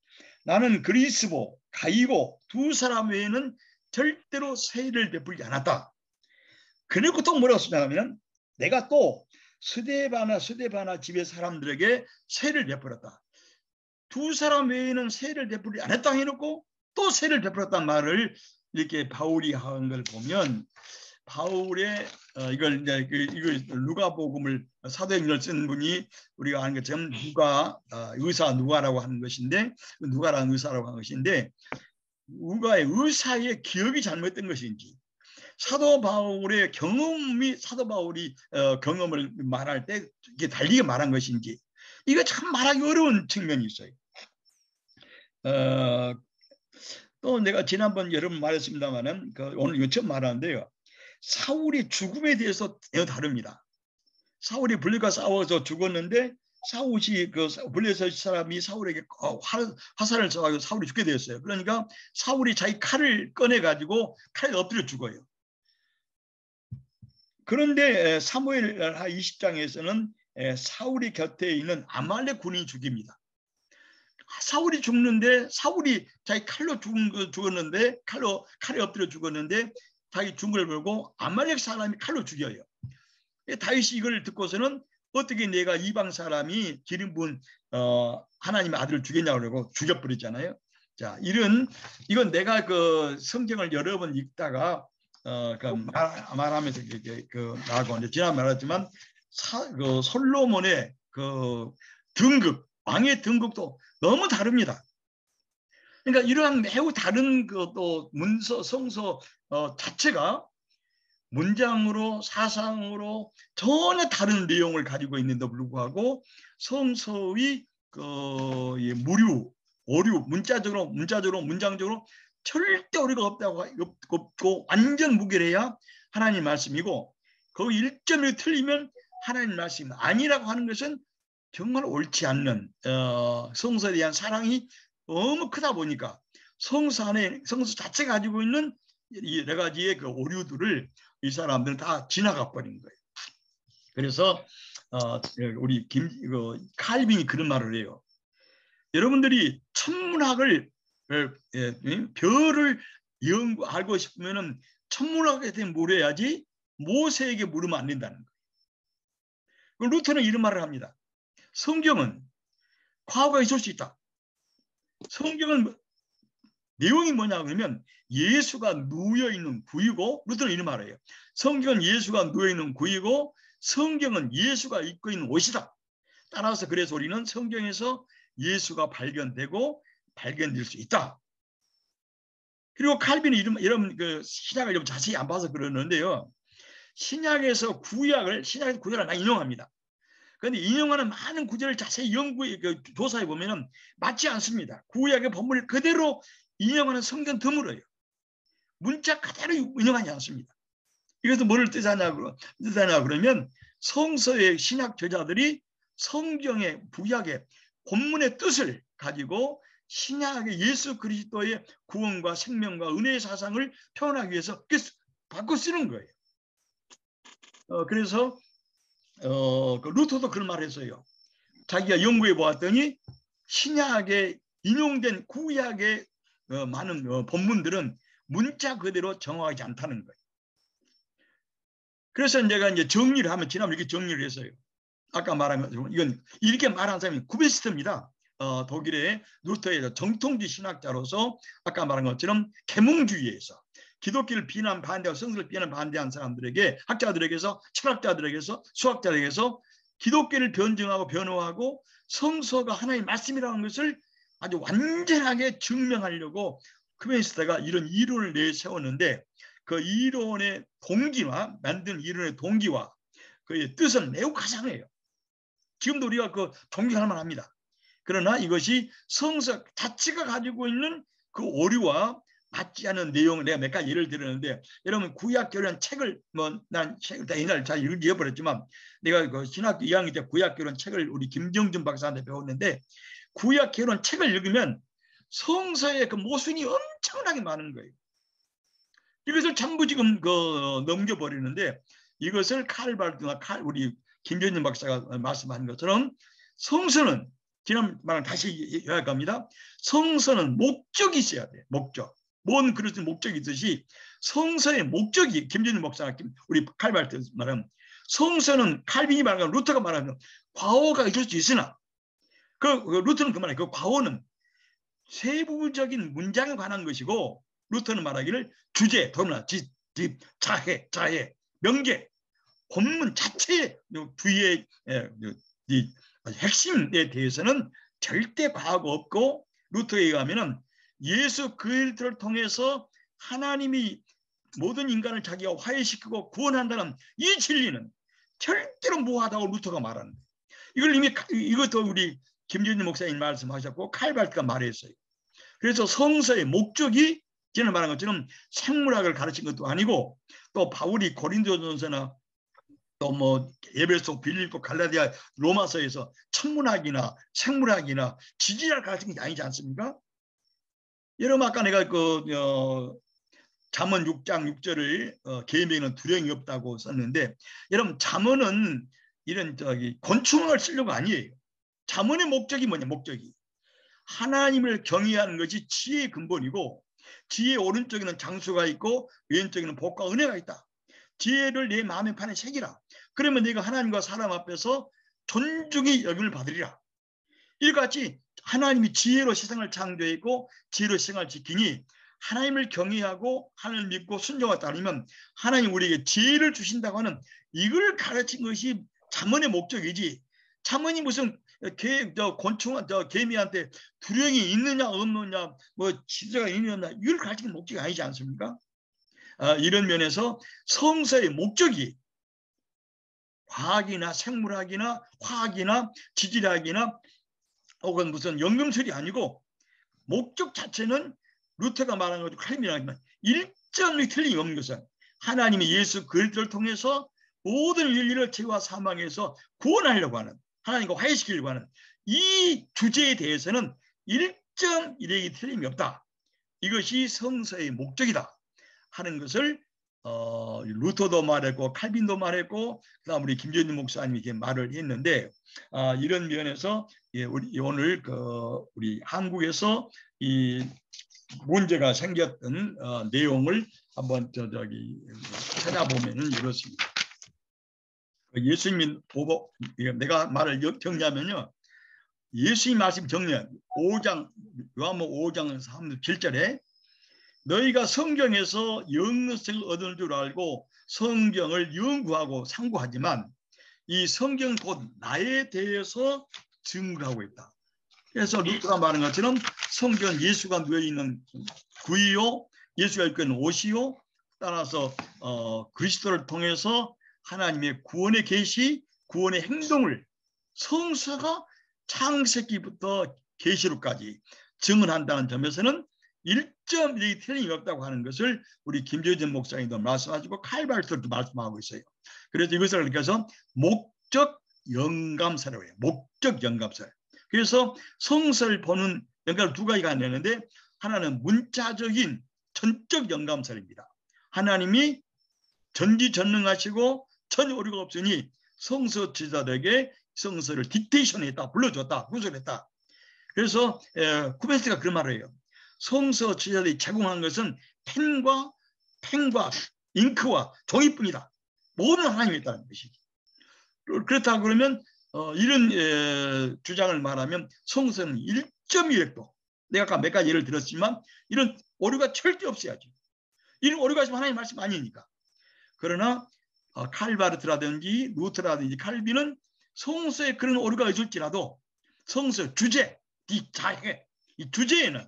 나는 그리스보, 가이고 두 사람 외에는 절대로 세일을 베풀지 않았다. 그리고 또 뭐라고 쓰냐면 내가 또 스데바나 집의 사람들에게 세를 베풀었다. 두 사람 외에는 세를 베풀지 않았다 해놓고 또 세를 베풀었단 말을 이렇게 바울이 한 걸 보면 바울의 이걸 누가복음을 사도행전을 쓴 분이 우리가 아는 것처럼 누가라고 하는 것인데 누가라는 의사라고 하는 것인데 누가의 의사의 기억이 잘못된 것인지 사도 바울의 경험이 사도 바울이 경험을 말할 때 이게 달리게 말한 것인지 이거 참 말하기 어려운 측면이 있어요. 또 내가 지난번 여러분 말했습니다만은 오늘 이거 처음 말하는데요. 사울이 죽음에 대해서 다릅니다. 사울이 블레셋과 싸워서 죽었는데 사울이 블레셋 사람이 사울에게 화살을 쏘아서 사울이 죽게 되었어요. 그러니까 사울이 자기 칼을 꺼내 가지고 칼에 엎드려 죽어요. 그런데 사무엘 20장에서는 사울이 곁에 있는 아말렉 군인이 죽입니다. 사울이 죽는데 사울이 자기 칼로 죽었는데 칼에 엎드려 죽었는데 자기 죽은 걸 보고 아말렉 사람이 칼로 죽여요. 다윗이 이걸 듣고서는 어떻게 내가 이방 사람이 기름 부은 하나님의 아들을 죽였냐고 그러고 죽여버렸잖아요. 자, 이건 내가 성경을 여러 번 읽다가 말하면서 나하고 지난 말했지만 솔로몬의 등급 왕의 등급도 너무 다릅니다. 그러니까 이러한 매우 다른 또 문서 성서 자체가 문장으로 사상으로 전혀 다른 내용을 가지고 있는데도 불구하고 성서의 오류 문장적으로 문장적으로 절대 오류가 없고 완전 무결해야 하나님 말씀이고 그 1점이 틀리면 하나님 말씀이 아니라고 하는 것은 정말 옳지 않는 성서에 대한 사랑이 너무 크다 보니까 성서 자체가 가지고 있는 여러 가지의 오류들을 이 사람들은 다 지나가 버린 거예요. 그래서 우리 칼빈이 그런 말을 해요. 여러분들이 천문학을 별을 알고 싶으면은 천문학에 대해 물어야지 모세에게 물으면 안 된다는 거예요. 루터는 이런 말을 합니다. 성경은 과거가 있을 수 있다. 성경은 내용이 뭐냐 그러면 예수가 누워있는 구이고, 루터는 이런 말이에요. 성경은 예수가 누워있는 구이고 성경은 예수가 입고 있는 옷이다. 따라서 그래서 우리는 성경에서 예수가 발견되고 발견될 수 있다. 그리고 칼빈은 이런 그 신약을 좀 자세히 안 봐서 그러는데요. 신약에서 구약을 많이 인용합니다. 그런데 인용하는 많은 구절을 자세히 조사해 보면은 맞지 않습니다. 구약의 본문을 그대로 인용하는 성경 드물어요. 문자 그대로 인용하지 않습니다. 이것은 뭐를 뜻하냐 그러면 성서의 신약 저자들이 성경의 구약의 본문의 뜻을 가지고 신약의 예수 그리스도의 구원과 생명과 은혜의 사상을 표현하기 위해서 바꿔 쓰는 거예요. 그래서 그 루터도 그런 말을 했어요. 자기가 연구해 보았더니 신약에 인용된 구약의 많은 본문들은 문자 그대로 정확하지 않다는 거예요. 그래서 내가 이제 정리를 하면 지난번에 이렇게 정리를 했어요. 아까 말한 것처럼 이건 이렇게 말한 사람이 구베스트입니다. 독일의 루터의 정통지 신학자로서 아까 말한 것처럼 계몽주의에서 기독교를 반대하고 성서를 반대한 사람들에게, 학자들에게서, 철학자들에게서, 수학자들에게서 기독교를 변증하고 변호하고 성서가 하나의 말씀이라는 것을 아주 완전하게 증명하려고 쿠베스트가 이런 이론을 내세웠는데, 그 이론의 동기와 만든 이론의 동기와 그의 뜻은 매우 가상해요. 지금도 우리가 그 동경할 만합니다. 그러나 이것이 성서 자체가 가지고 있는 그 오류와 맞지 않은 내용을 내가 몇 가지 예를 들었는데, 여러분 구약교련 책을 난 책을 다 옛날에 잘 읽어버렸지만 내가 그 신학교 2학년 때 구약교련 책을 우리 김정준 박사한테 배웠는데, 구약교련 책을 읽으면 성서의 그 모순이 엄청나게 많은 거예요. 이것을 전부 지금 넘겨버리는데, 이것을 칼발트나 우리 김정준 박사가 말씀한 것처럼 성서는, 지난 말은 다시 요약합니다. 성서는 목적이 있어야 돼요. 목적. 뭔 그릇은 목적이 있듯이 성서의 목적이, 김정준 목사가 우리 칼발트 말하면 성서는, 칼빈이 말하면, 루터가 말하면 과오가 있을 수 있으나 루터는 그 말이에요. 그 과오는 세부적인 문장에 관한 것이고, 루터는 말하기를 주제, 도나, 자해, 명계, 본문 자체의 주의의 핵심에 대해서는 절대 과오가 없고, 루터에 의하면은 예수 그리스도를 통해서 하나님이 모든 인간을 자기가 화해시키고 구원한다는 이 진리는 절대로 무하다고 루터가 말하는데, 이것도 우리 김준일 목사님 말씀하셨고 칼발트가 말했어요. 그래서 성서의 목적이 지난 말한 것처럼 생물학을 가르친 것도 아니고, 또 바울이 고린도전서나 또 에베소, 빌립보, 갈라디아, 로마서에서 천문학이나 생물학이나 지질학을 가르친 게 아니지 않습니까? 여러분 아까 내가 잠언 6장 6절을 계명에는 두려움이 없다고 썼는데, 여러분 잠언은 이런 곤충을 쓰려고 아니에요. 잠언의 목적이 뭐냐? 목적이 하나님을 경외하는 것이 지혜의 근본이고, 지혜의 오른쪽에는 장수가 있고 왼쪽에는 복과 은혜가 있다. 지혜를 내 마음의 판에 새기라. 그러면 네가 하나님과 사람 앞에서 존중의 여김을 받으리라. 이같이 하나님이 지혜로 세상을 창조했고 지혜로 세상을 지키니, 하나님을 경외하고 하나님을 믿고 순종하고 따르면 하나님 우리에게 지혜를 주신다고 하는 이걸 가르친 것이 잠언의 목적이지, 잠언이 무슨 곤충, 개미한테 두려움이 있느냐 없느냐, 지혜가 있느냐, 이걸 가르치는 목적이 아니지 않습니까? 이런 면에서 성서의 목적이 과학이나 생물학이나 화학이나 지질학이나 혹은 무슨 연금술이 아니고, 목적 자체는 루터가 말한 것도 칼빈이지만 일점이 틀림이 없는 것은 하나님이 예수 그리스도를 통해서 모든 인류를 죄와 사망에서 구원하려고 하는, 하나님과 화해시키려고 하는 이 주제에 대해서는 일점 일획이 틀림이 없다. 이것이 성서의 목적이다 하는 것을 루터도 말했고 칼빈도 말했고 그다음 우리 김전진 목사님이 이렇게 말을 했는데, 이런 면에서 우리 오늘 우리 한국에서 이 문제가 생겼던 내용을 한번 찾아보면은 이렇습니다. 예수님이 보고 내가 말을 정리하면요. 예수님 말씀 정리한 5장 요한복음 5장 7절에 너희가 성경에서 영성을 얻을 줄 알고 성경을 연구하고 상고하지만 이 성경 곧 나에 대해서 증거하고 있다. 그래서 루터가 말한 것처럼 성경은 예수가 누워있는 구이요, 예수가 입고 있는 옷이요, 따라서 그리스도를 통해서 하나님의 구원의 계시, 구원의 행동을 성서가 창세기부터 계시록까지 증언한다는 점에서는 1.1이 틀림이 없다고 하는 것을 우리 김재준 목사님도 말씀하시고 칼발트도 말씀하고 있어요. 그래서 이것을 그래서 목적 영감사라고 해요. 목적 영감사. 그래서 성서를 보는 영감을 두 가지가 있는데 하나는 문자적인 전적 영감설입니다. 하나님이 전지전능하시고 전혀 오류가 없으니 성서 지자들에게 성서를 딕테이션했다, 불러줬다, 분석했다. 그래서 쿠베스가 그런 말을 해요. 성서 지자들이 제공한 것은 펜과 잉크와 종이뿐이다. 모든 하나님이 있다는 것이지. 그렇다 그러면 이런 주장을 말하면 성서는 1.1획도 내가 아까 몇 가지 예를 들었지만 이런 오류가 절대 없어야지. 이런 오류가 있으면 하나님 말씀 아니니까. 그러나 칼바르트라든지 루터라든지 칼빈은 성서에 그런 오류가 있을지라도 성서 주제, 이 주제에는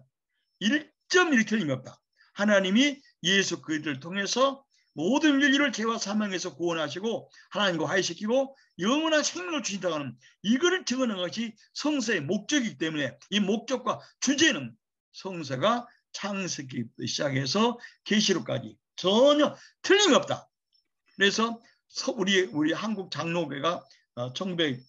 1.1 틀림이 없다. 하나님이 예수 그리스도를 통해서 모든 인류를 죄와 사망에서 구원하시고 하나님과 화해시키고 영원한 생명을 주신다고 하는 이거를 증언한 것이 성서의 목적이기 때문에 이 목적과 주제는 성서가 창세기부터 시작해서 계시록까지 전혀 틀림이 없다. 그래서 우리 한국 장로교가 1950년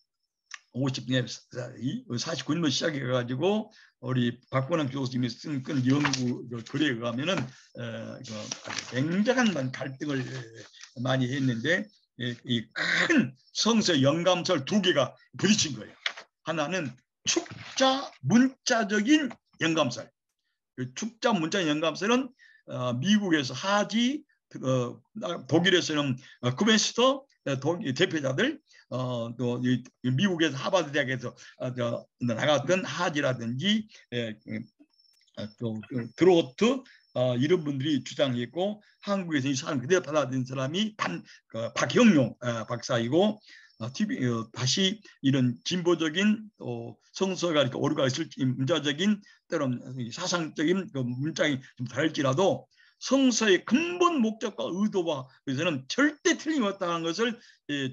49년 시작해가지고 우리 박권영 교수님이 쓴 연구 글에 의하면은 굉장한 갈등을 많이 했는데 이 큰 성서 영감설 두 개가 부딪힌 거예요. 하나는 축자 문자적인 영감설. 축자 문자 영감설은 미국에서 하지, 독일에서는 쿠벤스터 대표자들, 또 미국에서 하버드 대학에서 나갔던 하지라든지 또 드로트 이런 분들이 주장했고 한국에서 이 사람 그대로 받아들인 사람이 박형용 박사이고 다시 이런 진보적인 성서가 이렇게 오류가 있을지 문자적인 때론 사상적인 문장이 좀 다를지라도 성서의 근본 목적과 의도와 그래서는 절대 틀림없다는 것을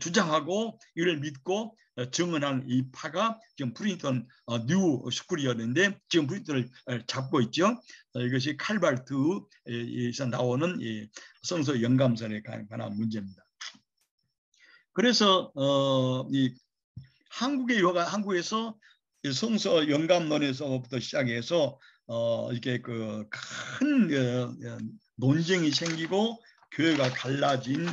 주장하고 이를 믿고 증언한 이 파가 지금 프린스턴 뉴 스쿨이었는데 지금 프린스턴을 잡고 있죠. 이것이 칼발트에서 나오는 성서 영감설에 관한 문제입니다. 그래서 이 한국에서 성서 영감론에서부터 시작해서 이렇게 큰 논쟁이 생기고 교회가 갈라진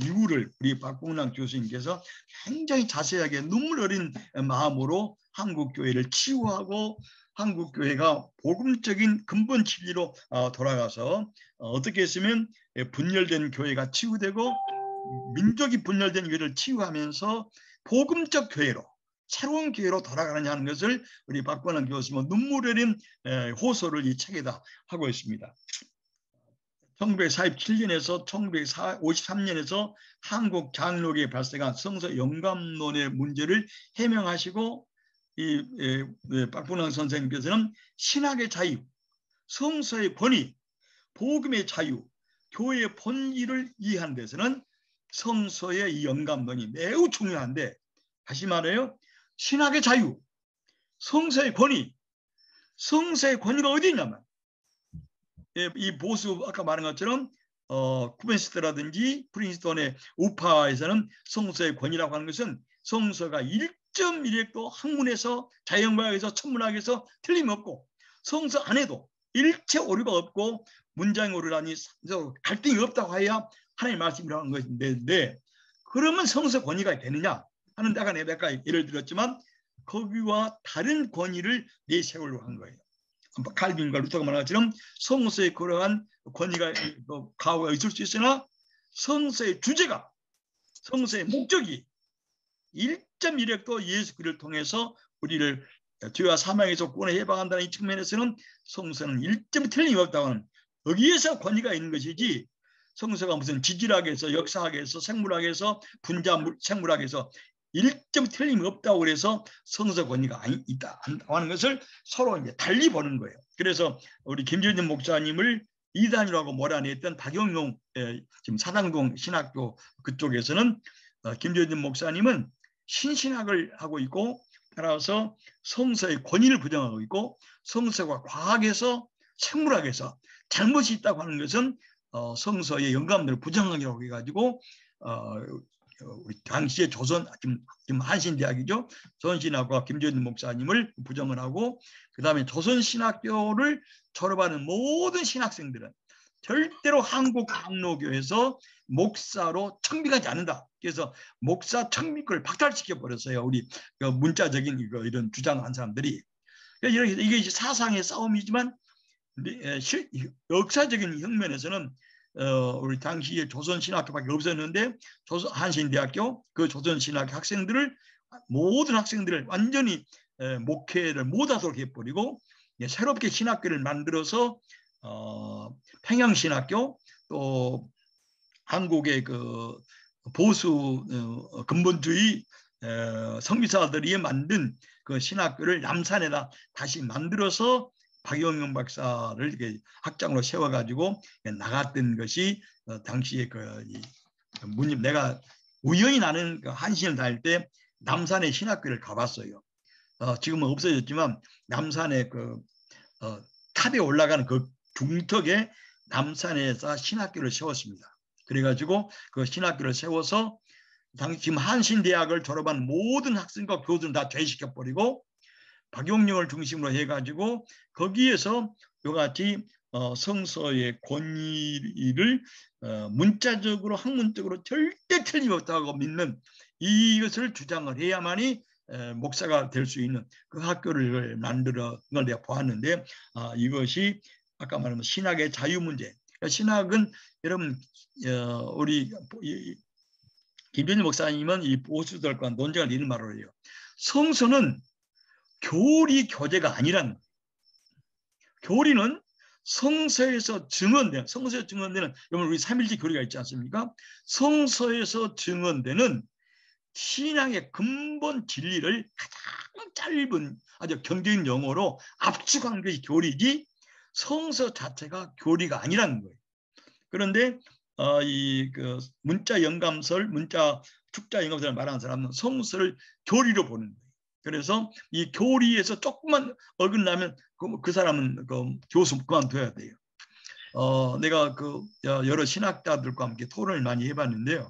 이유를 우리 박봉남 교수님께서 굉장히 자세하게 눈물 어린 마음으로 한국 교회를 치유하고 한국 교회가 복음적인 근본 진리로 돌아가서 어떻게 했으면 분열된 교회가 치유되고 민족이 분열된 교회를 치유하면서 복음적 교회로 새로운 교회로 돌아가느냐 하는 것을 우리 박관원 교수님은 눈물 어린 호소를 이 책에다 하고 있습니다. 1947년에서 1953년에서 한국 장로교에 발생한 성서 영감론의 문제를 해명하시고 이 박분왕 선생님께서는 신학의 자유, 성서의 권위, 복음의 자유, 교회의 본질을 이해하는 데서는 성서의 이 영감론이 매우 중요한데 다시 말해요. 신학의 자유, 성서의 권위, 성서의 권위가 어디 있냐면 이 보수 아까 말한 것처럼 쿠벤스트라든지 프린스턴의 우파에서는 성서의 권위라고 하는 것은 성서가 1.1획도 학문에서 자연과학에서 천문학에서 틀림없고 성서 안에도 일체 오류가 없고 문장의 오류라니 갈등이 없다고 해야 하나님의 말씀이라는 것인데 그러면 성서 권위가 되느냐 하는 내가 예를 들었지만 거기와 다른 권위를 내세우려고 한 거예요. 칼빈과 루터가 말한 것처럼 성서에 그러한 권위가 가오가 있을 수 있으나 성서의 주제가 성서의 목적이 1.1획도 예수 그리스도를 통해서 우리를 죄와 사망에서 구원해 해방한다는 이 측면에서는 성서는 1점 틀림이 없다고 하는, 여기에서 권위가 있는 것이지 성서가 무슨 지질학에서 역사학에서 생물학에서 분자 생물학에서 1점 틀림이 없다고 그래서 성서 권위가 있다 하는 것을 서로 이제 달리 보는 거예요. 그래서 우리 김재진 목사님을 이단이라고 몰아냈던 박영용 지금 사당동 신학교 그쪽에서는 김재진 목사님은 신신학을 하고 있고, 따라서 성서의 권위를 부정하고 있고, 성서가 과학에서 생물학에서 잘못이 있다고 하는 것은 성서의 영감들을 부정하기로 해가지고 우리 당시에 조선 지금 한신대학이죠. 조선신학과 김재진 목사님을 부정을 하고, 그 다음에 조선신학교를 졸업하는 모든 신학생들은 절대로 한국 장로교에서 목사로 청빙하지 않는다. 그래서 목사 청빙권을 박탈시켜 버렸어요. 우리 문자적인 이런 주장한 사람들이. 이게 사상의 싸움이지만 역사적인 측면에서는 우리 당시에 조선신학교밖에 없었는데 한신대학교 그 조선신학교 학생들을, 모든 학생들을 완전히 목회를 못하도록 해버리고 새롭게 신학교를 만들어서 평양신학교, 또 한국의 그 보수 근본주의 성비사들이 만든 그 신학교를 남산에다 다시 만들어서 박영용 박사를 이렇게 학장으로 세워가지고 나갔던 것이 당시에 내가 우연히 나는 한신을 다닐 때 남산의 신학교를 가봤어요. 지금은 없어졌지만 남산의 탑에 올라가는 그 중턱에 남산에서 신학교를 세웠습니다. 그래가지고 그 신학교를 세워서 지금 한신대학을 졸업한 모든 학생과 교수들은 다 퇴시켜버리고 박용령을 중심으로 해가지고 거기에서 이같이 성서의 권위를 문자적으로 학문적으로 절대 틀림없다고 믿는 이것을 주장을 해야만이 목사가 될 수 있는 그 학교를 만들어 걸 내가 보았는데, 이것이 아까 말한 신학의 자유 문제. 신학은 여러분 우리 김준일 목사님은 이 보수들과 논쟁을 이런 말을 해요. 성서는 교리 교재가 아니란, 교리는 성서에서 증언된, 성서에서 증언되는, 여러분 우리 삼일체 교리가 있지 않습니까? 성서에서 증언되는 신앙의 근본 진리를 가장 짧은 아주 경제인 용어로 압축한 것이 교리지, 성서 자체가 교리가 아니라는 거예요. 그런데 그 문자 영감설, 문자 축자 영감설을 말하는 사람은 성서를 교리로 보는 거예요. 그래서 이 교리에서 조금만 어긋나면 그 사람은 교수 그만둬야 돼요. 내가 여러 신학자들과 함께 토론을 많이 해봤는데요.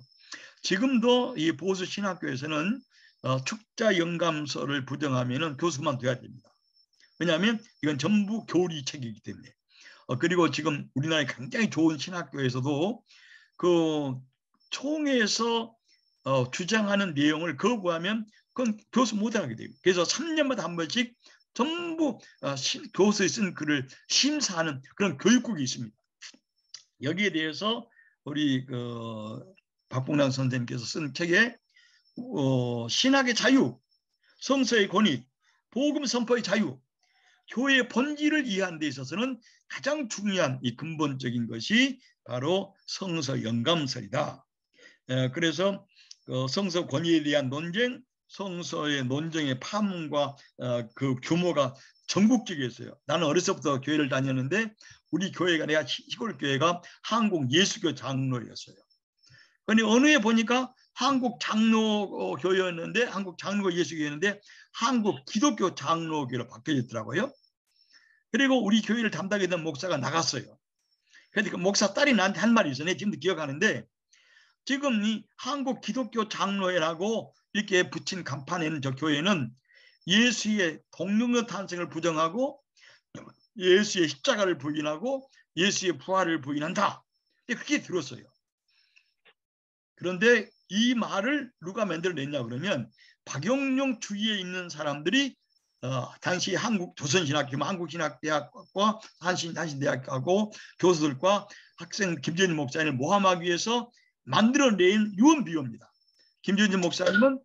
지금도 이 보수 신학교에서는 축자 영감설을 부정하면은 교수 그만둬야 됩니다. 왜냐하면 이건 전부 교리책이기 때문에. 그리고 지금 우리나라의 굉장히 좋은 신학교에서도 그 총회에서 주장하는 내용을 거부하면 그건 교수 못하게 돼요. 그래서 3년마다 한 번씩 전부 교수에 쓴 글을 심사하는 그런 교육국이 있습니다. 여기에 대해서 우리 박봉랑 선생님께서 쓴 책에 신학의 자유, 성서의 권위, 복음 선포의 자유, 교회의 본질을 이해하는 데 있어서는 가장 중요한 이 근본적인 것이 바로 성서 영감설이다. 그래서 성서 권위에 대한 논쟁, 성서의 논쟁의 파문과 그 규모가 전국적이었어요. 나는 어렸을 때부터 교회를 다녔는데 우리 교회가, 내가 시골 교회가 한국 예수교 장로였어요. 그런데 어느 해 보니까 한국 장로 교회였는데, 한국 장로 예수교였는데 한국 기독교 장로교로 바뀌어졌더라고요. 그리고 우리 교회를 담당했던 목사가 나갔어요. 그래서 그 목사 딸이 나한테 한 말이 있어요. 내가 지금도 기억하는데, 지금 이 한국 기독교 장로회라고 이렇게 붙인 간판에는 저 교회는 예수의 동령의 탄생을 부정하고 예수의 십자가를 부인하고 예수의 부활을 부인한다. 그렇게 들었어요. 그런데 이 말을 누가 만들어냈냐 그러면 박용룡 주위에 있는 사람들이 당시 한국 조선신학교, 한국신학대학과 한신대학하고 교수들과 학생 김재진 목사님을 모함하기 위해서 만들어낸 유언비어입니다. 김재진 목사님은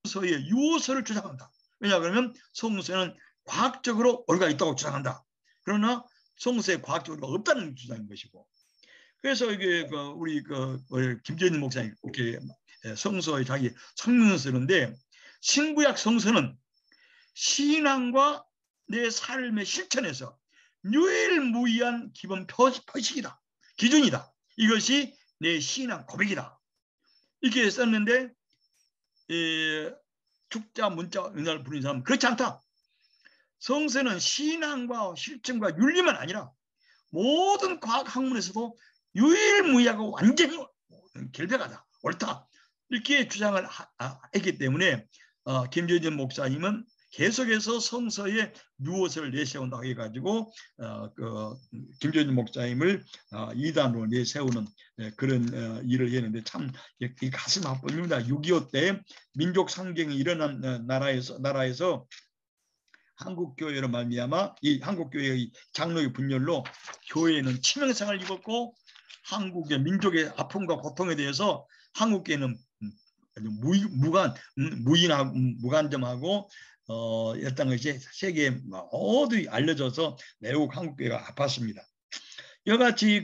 성서의 유효성을 주장한다. 왜냐 그러면 성서는 과학적으로 올가 있다고 주장한다. 그러나 성서에 과학적으로 없다는 주장인 것이고. 그래서 이게 우리 김재진 목사님 이렇게 성서에 자기 성명을 쓰는데 신구약 성서는 신앙과 내 삶의 실천에서 유일무이한 기본 표식이다. 기준이다. 이것이 내 신앙 고백이다. 이렇게 썼는데 축자, 문자, 은혜를 부르는 사람은 그렇지 않다. 성서는 신앙과 실천과 윤리만 아니라 모든 과학 학문에서도 유일무이하고 완전히 결백하다. 옳다. 이렇게 주장을 했기 때문에 김재진 목사님은 계속해서 성서의 유효성을 내세운다고 해가지고 김재진 목사님을 이단으로 내세우는 그런 일을 했는데 참 가슴 아픕니다. 6.25 때 민족 상경이 일어난 나라에서 한국교회로 말미암아 이 한국교회의 장로의 분열로 교회는 치명상을 입었고 한국의 민족의 아픔과 고통에 대해서 한국교회는 무관점하고 했던 것이 세계에 모두 알려져서 매우 한국교회가 아팠습니다. 이같이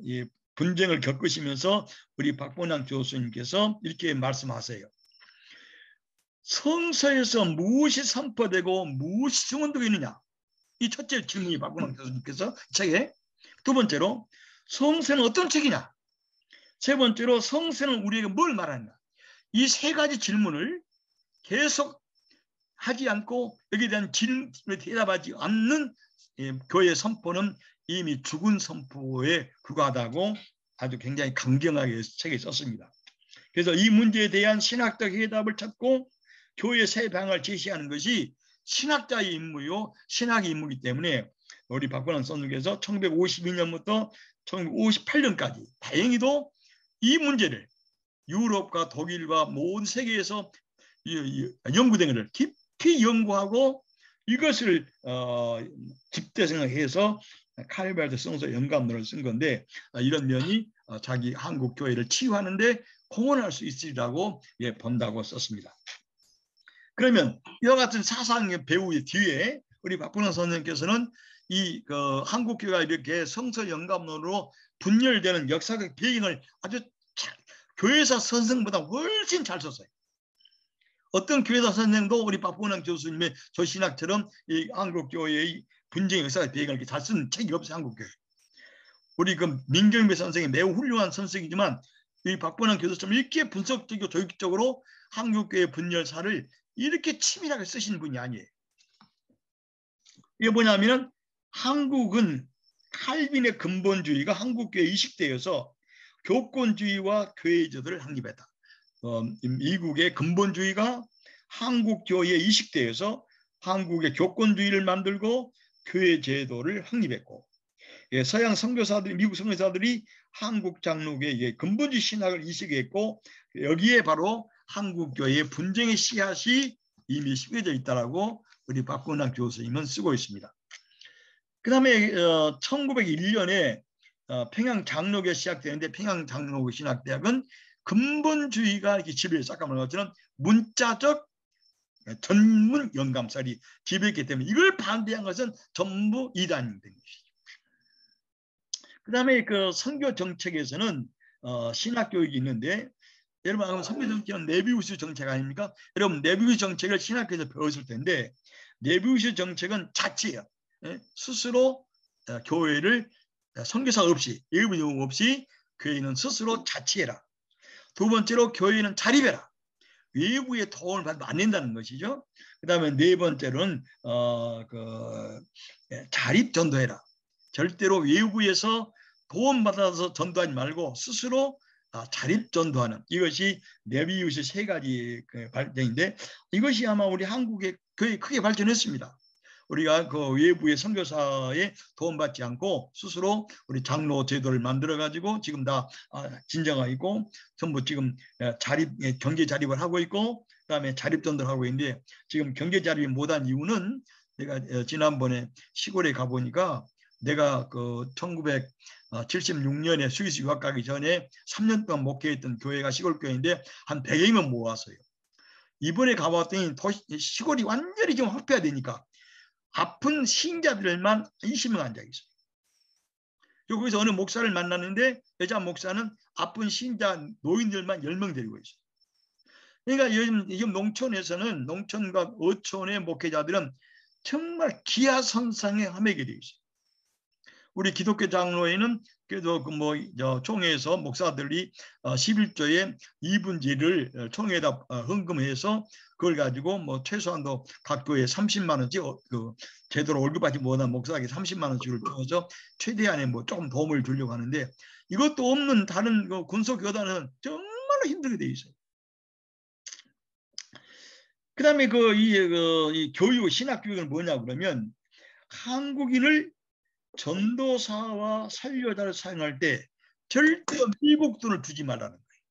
이 분쟁을 겪으시면서 우리 박본양 교수님께서 이렇게 말씀하세요. 성서에서 무엇이 선포되고 무엇이 증언되고 있느냐? 이 첫째 질문이 박본양 교수님께서 책에. 두 번째로 성서는 어떤 책이냐? 세 번째로 성서는 우리에게 뭘 말하느냐? 이 세 가지 질문을 계속 하지 않고 여기에 대한 질문에 대답하지 않는 교회의 선포는 이미 죽은 선포에 불과하다고 아주 굉장히 강경하게 책에 썼습니다. 그래서 이 문제에 대한 신학적 해답을 찾고 교회의 새 방향을 제시하는 것이 신학자의 임무요, 신학의 임무이기 때문에 우리 박건환 선생님께서 1952년부터 1958년까지 다행히도 이 문제를 유럽과 독일과 모든 세계에서 연구된 깊이 연구하고 이것을 집대성해서 칼발트 성서 영감론을 쓴 건데 이런 면이 자기 한국 교회를 치유하는데 공헌할 수 있으리라고 본다고 썼습니다. 그러면 이와 같은 사상의 배우의 뒤에 우리 박분환 선생님께서는 이 한국 교회가 이렇게 성서 영감론으로 분열되는 역사적 배경을 아주 교회사 선생보다 훨씬 잘 썼어요. 어떤 교회사 선생도 우리 박본환 교수님의 조신학처럼 이 한국 교회의 분쟁 역사의 배경을 잘 쓴 책이 없어요. 한국 교회. 우리 민경배 선생이 매우 훌륭한 선생이지만 이 박본환 교수처럼 이렇게 분석적이고 조직적으로 한국 교회 분열사를 이렇게 치밀하게 쓰신 분이 아니에요. 이게 뭐냐면은 한국은 칼빈의 근본주의가 한국교회 이식되어서 교권주의와 교회제도를 확립했다. 미국의 근본주의가 한국교회에 이식되어서 한국의 교권주의를 만들고 교회제도를 확립했고, 서양 선교사들이, 미국 선교사들이 한국 장로교회의 근본주의 신학을 이식했고, 여기에 바로 한국교회의 분쟁의 씨앗이 이미 심겨져 있다라고 우리 박건환 교수님은 쓰고 있습니다. 그 다음에 1901년에 평양 장로교 시작되는데 평양 장로교 신학대학은 근본주의가 이렇게 지배해서 아까 말한 것처럼 문자적 전문 영감살이 지배했기 때문에 이걸 반대한 것은 전부 이단인 것이죠. 그 다음에 선교 정책에서는 신학교육이 있는데 여러분 선교 정책은 네비우스 정책 아닙니까? 여러분 네비우스 정책을 신학교에서 배웠을 텐데 네비우스 정책은 자치예요. 스스로 교회를 선교사 없이 예비 요구 없이 교회는 스스로 자치해라. 두 번째로 교회는 자립해라. 외부의 도움을 받으면 안 된다는 것이죠. 그 다음에 네 번째로는 자립 전도해라. 절대로 외부에서 도움받아서 전도하지 말고 스스로 자립 전도하는 이것이 네비우스 세 가지 발전인데 이것이 아마 우리 한국의 교회 크게 발전했습니다. 우리가 외부의 선교사에 도움받지 않고 스스로 우리 장로 제도를 만들어 가지고 지금 다 진정하고 있고 전부 지금 경제 자립을 하고 있고 그다음에 자립 전도를 하고 있는데 지금 경제 자립이 못한 이유는 내가 지난번에 시골에 가보니까 내가 그 1976년에 스위스 유학 가기 전에 3년 동안 목회했던 교회가 시골 교회인데 한 100여명 모았어요. 이번에 가봤더니 시골이 완전히 좀 확폐화되니까 아픈 신자들만 20명 앉아 있어요. 거기서 어느 목사를 만났는데 여자 목사는 아픈 신자 노인들만 10명 데리고 있어요. 그러니까 요즘 농촌에서는 농촌과 어촌의 목회자들은 정말 기하선상에 함에게 되어 있어요. 우리 기독교 장로회는 그래도 총회에서 목사들이 11조의 2분지를 총회에다 헌금해서 그걸 가지고 뭐 최소한도 각 교회에 30만 원씩 제대로 월급받지 못한 목사에게 30만 원씩을 줘서 최대한의 뭐 조금 도움을 주려고 하는데 이것도 없는 다른 군소교단은 정말로 힘들게 돼 있어요. 그다음에 이 교육 신학 교육은 뭐냐 그러면 한국인을 전도사와 선교사를 사용할 때 절대 미국 돈을 주지 말라는 거예요.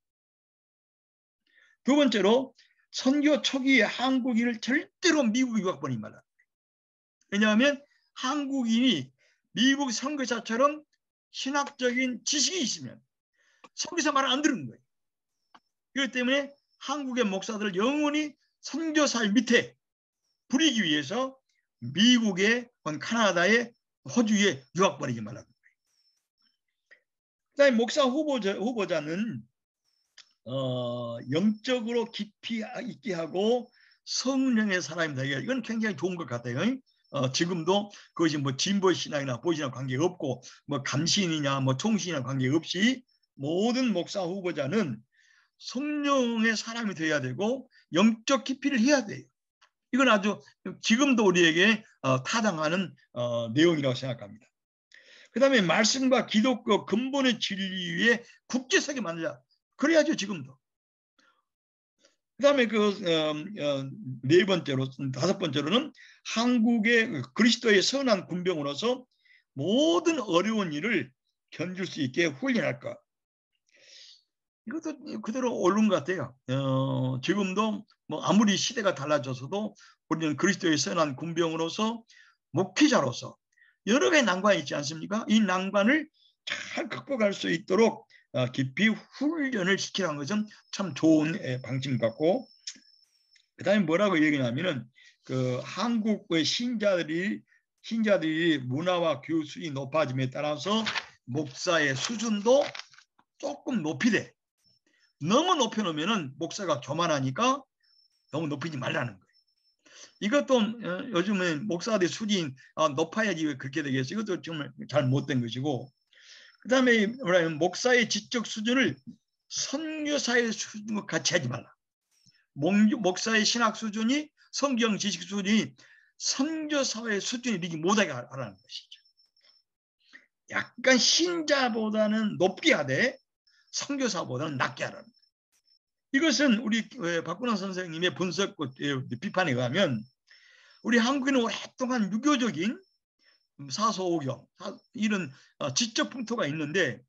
두 번째로 선교 초기에 한국인을 절대로 미국 유학 보내지 말라는 거예요. 왜냐하면 한국인이 미국 선교사처럼 신학적인 지식이 있으면 선교사 말을 안 듣는 거예요. 그렇기 때문에 한국의 목사들을 영원히 선교사의 밑에 부리기 위해서 미국에 캐나다에 호주에 유학 보내지 말라는 거예요. 그다음에 목사 후보자는 영적으로 깊이 있게 하고 성령의 사람이 되게 이건 굉장히 좋은 것 같아요. 지금도 그것이 뭐 진보 신앙이나 보신이나 관계 없고 뭐 감신이냐 뭐 총신이나 관계 없이 모든 목사 후보자는 성령의 사람이 되어야 되고 영적 깊이를 해야 돼요. 이건 아주 지금도 우리에게 타당하는 내용이라고 생각합니다. 그 다음에 말씀과 기독교 근본의 진리에 국제성이 만들자. 그래야죠 지금도. 그 다음에 네 번째로 다섯 번째로는 한국의 그리스도의 선한 군병으로서 모든 어려운 일을 견딜 수 있게 훈련할 것. 이것도 그대로 옳은 것 같아요. 지금도 뭐 아무리 시대가 달라져서도 우리는 그리스도의 선한 군병으로서 목회자로서 여러 가지 난관이 있지 않습니까? 이 난관을 잘 극복할 수 있도록 깊이 훈련을 시키라는 것은 참 좋은 방침 같고, 그 다음에 뭐라고 얘기하냐면은 그 한국의 신자들이 문화와 교육 수준이 높아짐에 따라서 목사의 수준도 조금 높이되 너무 높여놓으면 목사가 교만하니까 너무 높이지 말라는 거예요. 이것도 요즘은 목사들의 수준이 높아야지 왜 그렇게 되겠어요. 이것도 정말 잘 못된 것이고, 그 다음에 목사의 지적 수준을 선교사의 수준과 같이 하지 말라. 목사의 신학 수준이 성경 지식 수준이 선교사의 수준이 이르지 못하게 하라는 것이죠. 약간 신자보다는 높게 하되 선교사보다는 낮게 하라는 거예요. 이것은 우리 박근홍 선생님의 분석 비판에 의하면 우리 한국인은 오랫동안 유교적인 사소오경 이런 지적 풍토가 있는데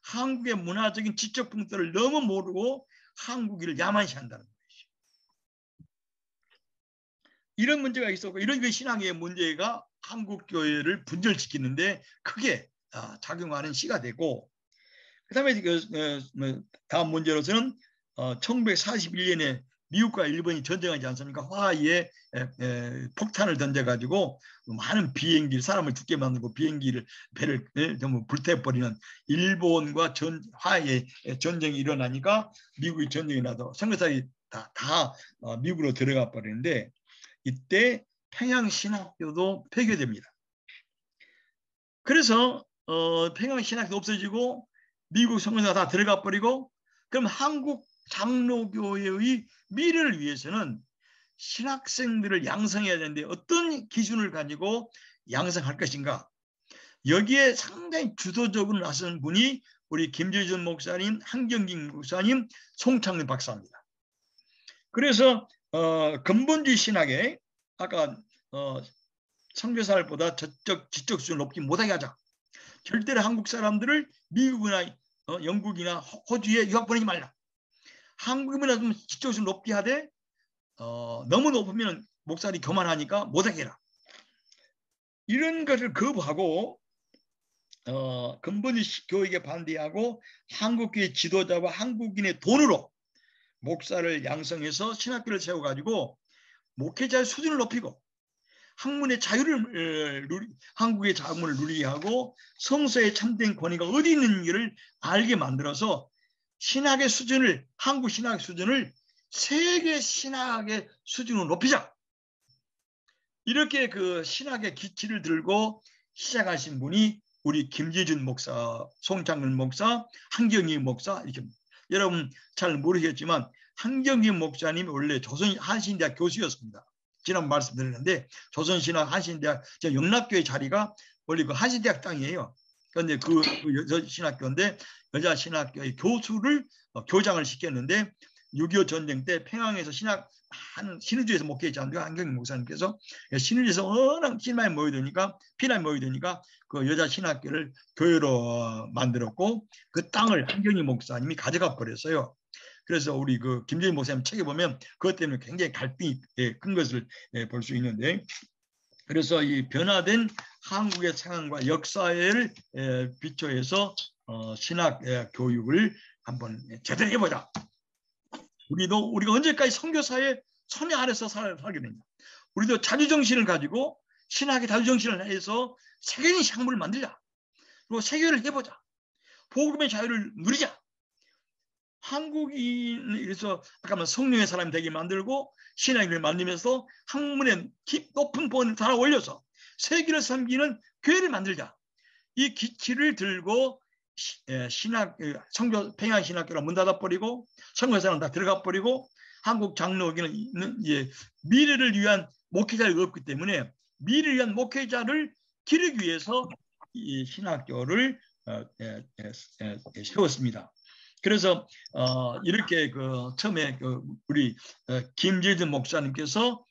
한국의 문화적인 지적 풍토를 너무 모르고 한국인을 야만시한다는 것이죠. 이런 문제가 있었고 이런 신앙의 문제가 한국 교회를 분절시키는데 크게 작용하는 시가 되고, 그다음에 다음 문제로서는 1941년에 미국과 일본이 전쟁하지 않습니까? 화해에 폭탄을 던져가지고 많은 비행기 사람을 죽게 만들고 배를 전부 불태워버리는 일본과 화해 전쟁이 일어나니까 미국이 전쟁이 나도 선교사들이 다 미국으로 들어가 버리는데 이때 평양신학교도 폐교됩니다. 그래서 평양신학교 없어지고 미국 선교사가 다 들어가 버리고, 그럼 한국 장로교회의 미래를 위해서는 신학생들을 양성해야 되는데 어떤 기준을 가지고 양성할 것인가? 여기에 상당히 주도적으로 나선 분이 우리 김재준 목사님, 한경진 목사님, 송창근 박사입니다. 그래서 근본주의 신학에 아까 선교사들보다 지적 수준을 높게 못하게 하자. 절대로 한국 사람들을 미국이나 영국이나 호주에 유학 보내지 말라. 한국이나 좀 지적 수준을 높게 하되 너무 높으면 목사들이 교만하니까 못하게 해라. 이런 것을 거부하고 근본이 교육에 반대하고 한국교회 지도자와 한국인의 돈으로 목사를 양성해서 신학교를 세워가지고 목회자의 수준을 높이고 학문의 자유를 한국의 자문을 누리게 하고 성서의 참된 권위가 어디 있는지를 알게 만들어서 신학의 수준을 한국 신학의 수준을 세계 신학의 수준으로 높이자. 이렇게 그 신학의 기치를 들고 시작하신 분이 우리 김재준 목사, 송창근 목사, 한경희 목사 이렇게 여러분 잘 모르겠지만 한경희 목사님 원래 조선 한신대학 교수였습니다. 지난 말씀드렸는데 조선신학 한신대학 영락교회 자리가 원래 그 한신대학 땅이에요. 그런데 그 여자신학교인데 여자신학교의 교수를 교장을 시켰는데 6.25 전쟁 때 평양에서 신의주에서 목회했지 않습니까? 한경희 목사님께서 신의주에서 워낙 피난이 모여드니까 그 여자신학교를 교회로 만들었고 그 땅을 한경희 목사님이 가져가 버렸어요. 그래서 우리 그 김재준 목사님 책에 보면 그것 때문에 굉장히 갈등이 큰 것을 볼 수 있는데 그래서 이 변화된 한국의 상황과 역사를 비춰해서 신학 교육을 한번 제대로 해보자. 우리가 언제까지 선교사의 선의 아래서 살게 되냐. 우리도 자주정신을 가지고 신학의 자주정신을 해서 세계인 학문을 만들자. 그리고 세계를 해보자. 복음의 자유를 누리자. 한국인에서 아까 성령의 사람이 되게 만들고 신학을 만들면서 학문의 높은 본을 달아 올려서 세계를 섬기는 교회를 만들자. 이 기치를 들고 평양 신학교를 문 닫아버리고 선교사는 다 들어가 버리고 한국 장로교는 미래를 위한 목회자가 없기 때문에 미래를 위한 목회자를 기르기 위해서 이 신학교를 세웠습니다. 그래서 이렇게 그 처음에 우리 김재준 목사님께서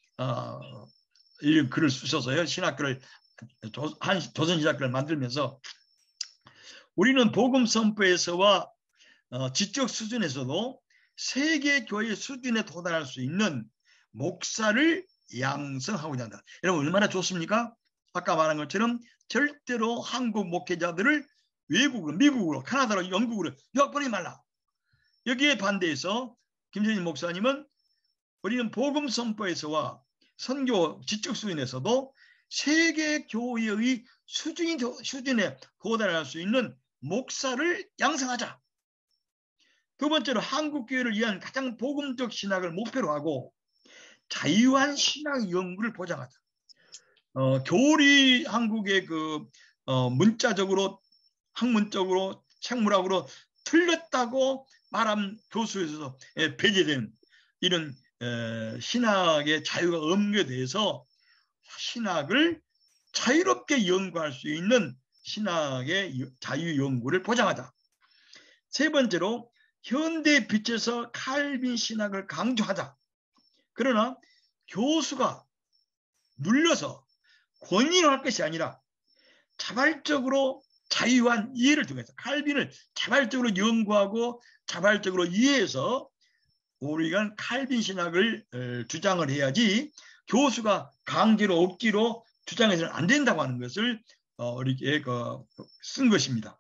이 글을 쓰셔서요 신학교를 조선신학교를 만들면서 우리는 복음 선포에서와 지적 수준에서도 세계 교회 수준에 도달할 수 있는 목사를 양성하고자 한다. 여러분 얼마나 좋습니까? 아까 말한 것처럼 절대로 한국 목회자들을 외국으로, 미국으로, 카나다로, 영국으로 유학 보내지 말라. 여기에 반대해서 김재준 목사님은 우리는 복음 선포에서와 선교 지적 수준에서도 세계 교회의 수준에 도달할 수 있는 목사를 양성하자. 두 번째로 한국 교회를 위한 가장 복음적 신학을 목표로 하고 자유한 신학 연구를 보장하자. 교리 한국의 문자적으로 학문적으로 책문학으로 틀렸다고 말한 교수에서 배제된 이런 신학의 자유가 없는 데 대해서 신학을 자유롭게 연구할 수 있는 신학의 자유 연구를 보장하자. 세 번째로 현대 빛에서 칼빈 신학을 강조하자. 그러나 교수가 눌려서 권위를 할 것이 아니라 자발적으로 자유한 이해를 통해서 칼빈을 자발적으로 연구하고 자발적으로 이해해서 우리가 칼빈 신학을 주장을 해야지 교수가 강제로 억지로 주장해서는 안 된다고 하는 것을 우리에게 쓴 것입니다.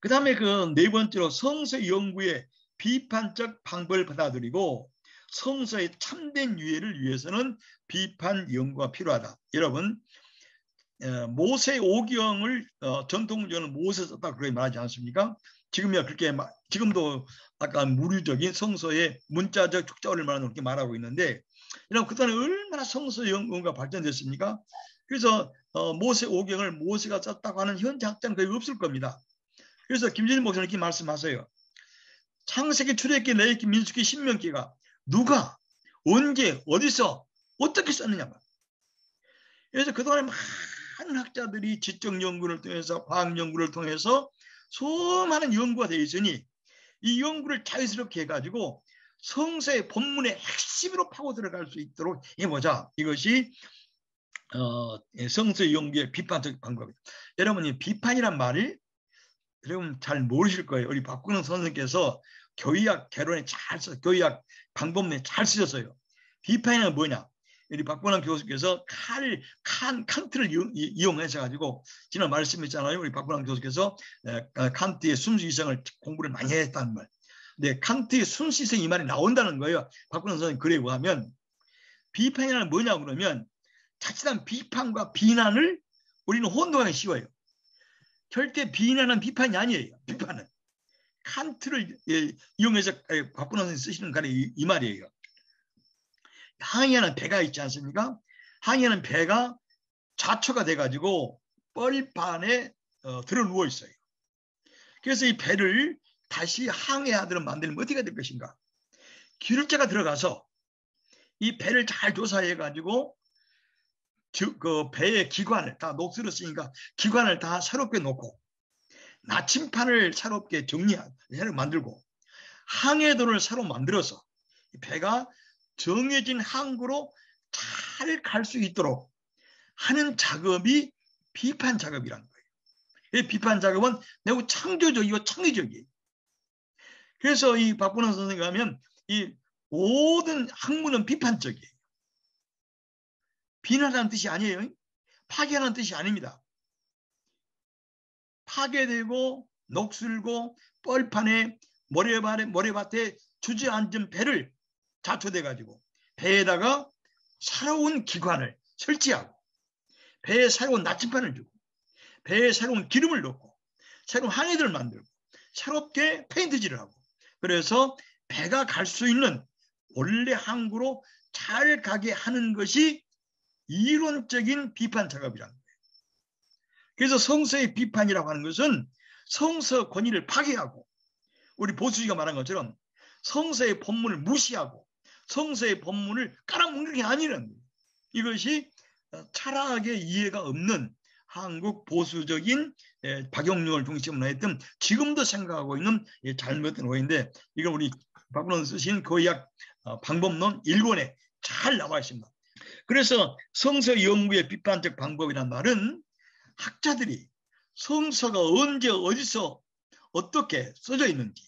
그 다음에 그 네 번째로 성서 연구의 비판적 방법을 받아들이고 성서의 참된 유해를 위해서는 비판 연구가 필요하다. 여러분 모세 오경을 전통적으로 모세 썼다 그렇게 말하지 않습니까? 지금도 아까 무류적인 성서의 문자적 축자를 말하는 그렇게 말하고 있는데 여러분 그때는 얼마나 성서 연구가 발전됐습니까? 그래서 모세 오경을 모세가 썼다고 하는 현재 학자는 거의 없을 겁니다. 그래서 김재준 목사님 이렇게 말씀하세요. 창세기, 출애굽기, 레위기, 민수기, 신명기가 누가 언제 어디서 어떻게 썼느냐. 그래서 그동안에 많은 학자들이 지적 연구를 통해서 과학 연구를 통해서 수많은 연구가 되어 있으니 이 연구를 자유스럽게 해가지고 성서의 본문의 핵심으로 파고 들어갈 수 있도록 해보자. 이것이 성서 연구의 비판적 방법입니다. 여러분 이 비판이란 말이 여러분 잘 모르실 거예요. 우리 박근홍 선생님께서 교의학 개론에 교의학 방법론에 잘 쓰셨어요. 비판이란 뭐냐? 우리 박본환 교수께서 칸트를 이용하셔가지고 지난 말씀했잖아요. 우리 박본환 교수께서 칸트의 순수이성을 공부를 많이 했다는 말. 네, 칸트의 순수이성 이 말이 나온다는 거예요. 박본환 선생님 글에 의하면 비판이란 뭐냐고 그러면 자칫한 비판과 비난을 우리는 혼동하기 쉬워요. 절대 비난은 비판이 아니에요. 비판은 칸트를 이용해서 박본환 선생님 쓰시는 간에 이 말이에요. 항해하는 배가 있지 않습니까? 항해하는 배가 좌초가 돼가지고 뻘판에 들어 누워 있어요. 그래서 이 배를 다시 항해하도록 만들면 어떻게 될 것인가? 기술자가 들어가서 이 배를 잘 조사해가지고 그 배의 기관을 다 녹슬어 쓰니까 기관을 다 새롭게 놓고 나침판을 새롭게 새로 만들고 항해도를 새로 만들어서 배가 정해진 항구로 잘 갈 수 있도록 하는 작업이 비판 작업이라는 거예요. 이 비판 작업은 매우 창조적이고 창의적이에요. 그래서 이 박본환 선생님이 하면 이 모든 학문은 비판적이에요. 비난하는 뜻이 아니에요. 파괴하는 뜻이 아닙니다. 파괴되고 녹슬고 뻘판에 모래밭에 주저앉은 배를 자초돼가지고 배에다가 새로운 기관을 설치하고 배에 새로운 나침판을 주고 배에 새로운 기름을 넣고 새로운 항해들을 만들고 새롭게 페인트질을 하고 그래서 배가 갈 수 있는 원래 항구로 잘 가게 하는 것이 이론적인 비판 작업이라는 거예요. 그래서 성서의 비판이라고 하는 것은 성서 권위를 파괴하고 우리 보수지가 말한 것처럼 성서의 본문을 무시하고 성서의 본문을 깔아뭉개는 게 아니라는 거예요. 이것이 철학의 이해가 없는 한국 보수적인 박용룡을 중심으로 했던 지금도 생각하고 있는 잘못된 오해인데 이건 우리 박본환 쓰신 거의학 방법론 1권에 잘 나와 있습니다. 그래서 성서 연구의 비판적 방법이란 말은 학자들이 성서가 언제 어디서 어떻게 써져 있는지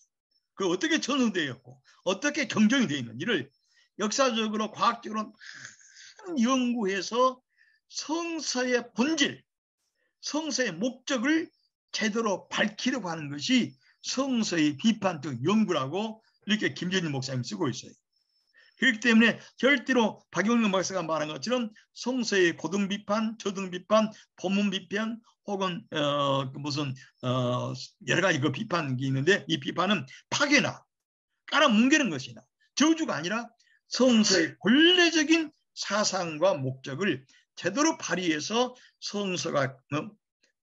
그 어떻게 전후되었고 어떻게 경정이 되어 있는지를 역사적으로 과학적으로 많은 연구해서 성서의 본질, 성서의 목적을 제대로 밝히려고 하는 것이 성서의 비판적 연구라고 이렇게 김재진 목사님이 쓰고 있어요. 그렇기 때문에 절대로 박용룡 박사가 말한 것처럼 성서의 고등 비판, 저등 비판, 본문 비판 혹은 무슨 여러 가지 그 비판이 있는데 이 비판은 파괴나 깔아뭉개는 것이나 저주가 아니라 성서의 본래적인 사상과 목적을 제대로 발휘해서 성서가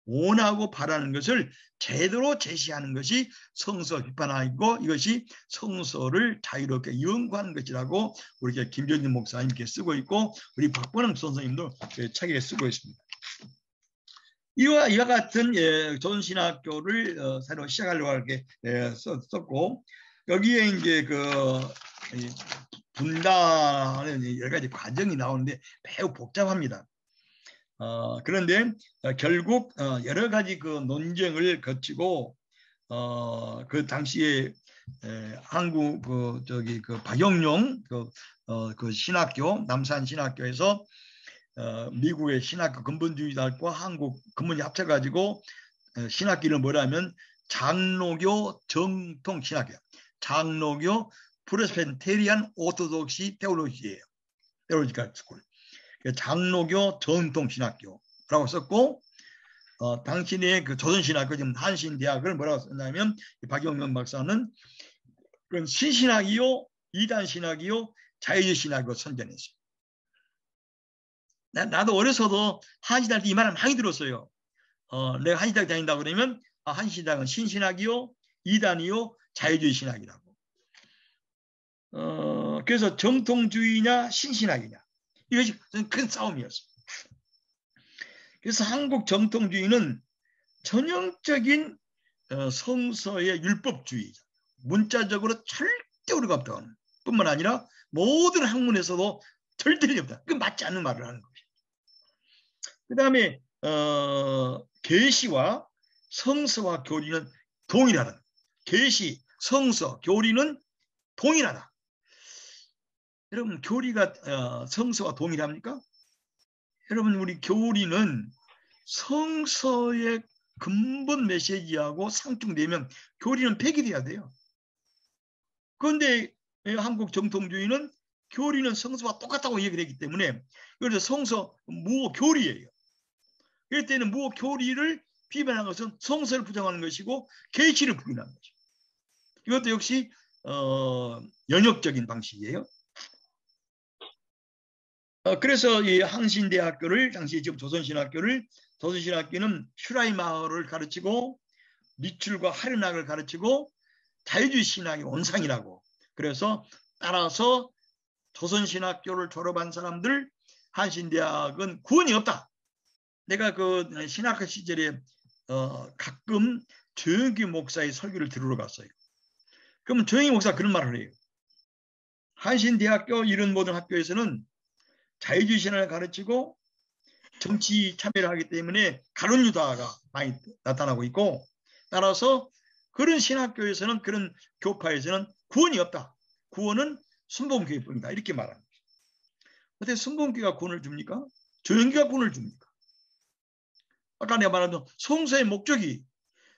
원하고 바라는 것을 제대로 제시하는 것이 성서 비판이고 이것이 성서를 자유롭게 연구하는 것이라고 우리 김전진 목사님께 쓰고 있고 우리 박본환 선생님도 책에 쓰고 있습니다. 이와 같은 조선신학교를 새로 시작하려고 이렇게 썼고 여기에 이제 그 분단하는 여러 가지 과정이 나오는데 매우 복잡합니다. 그런데 결국 여러 가지 그 논쟁을 거치고 그 당시에 한국 그 박용룡 그 신학교 남산 신학교에서 미국의 신학교 근본주의자과 한국 근본이 합쳐가지고 신학기를 뭐라면 장로교 정통 신학교, 장로교 프레스펜테리안 오토독시 테올로지예요. 테올로지컬 스쿨. 장로교 전통 신학교라고 썼고 당신의 그 조선신학교 지금 한신대학을 뭐라고 썼냐면 박용룡 박사는 그건 신신학이요, 이단신학이요, 자유주의신학이요 선전했어요. 나도 어려서도 한신대학 때 이 말을 많이 들었어요. 내가 한신대학 다닌다 그러면 한신대학은 신신학이요, 이단이요, 자유주의 신학이라고. 그래서 정통주의냐 신신학이냐 이것이 큰 싸움이었어요. 그래서 한국 정통주의는 전형적인 성서의 율법주의자, 문자적으로 절대 우리가 없다고 하는 뿐만 아니라 모든 학문에서도 절대 없다. 그 맞지 않는 말을 하는 것이죠. 그 다음에 계시와 성서와 교리는 동일하다. 계시, 성서, 교리는 동일하다. 여러분 교리가 성서와 동일합니까? 여러분 우리 교리는 성서의 근본 메시지하고 상충되면 교리는 폐기돼야 돼요. 그런데 한국 정통주의는 교리는 성서와 똑같다고 얘기를 했기 때문에 그래서 성서 무교리예요. 그럴 때는 무교리를 비판하는 것은 성서를 부정하는 것이고 계시를 부인하는 것이고 이것도 역시 연역적인 방식이에요. 그래서 이 항신대학교를 당시 지금 조선신학교는 슈라이마어를 가르치고 미출과 하륜학을 가르치고 자유주의 신학의 원상이라고. 그래서 따라서 조선신학교를 졸업한 사람들 한신대학은 구원이 없다. 내가 그 신학학 시절에 가끔 조영기 목사의 설교를 들으러 갔어요. 그러면 조영기 목사 그런 말을 해요. 한신대학교 이런 모든 학교에서는 자유주의 신학을 가르치고 정치 참여를 하기 때문에 가론 유다가 많이 나타나고 있고 따라서 그런 신학교에서는 그런 교파에서는 구원이 없다. 구원은 순복음교회뿐이다. 이렇게 말합니다. 근데 순복음교회가 구원을 줍니까? 조영기가 구원을 줍니까? 아까 내가 말한 성서의 목적이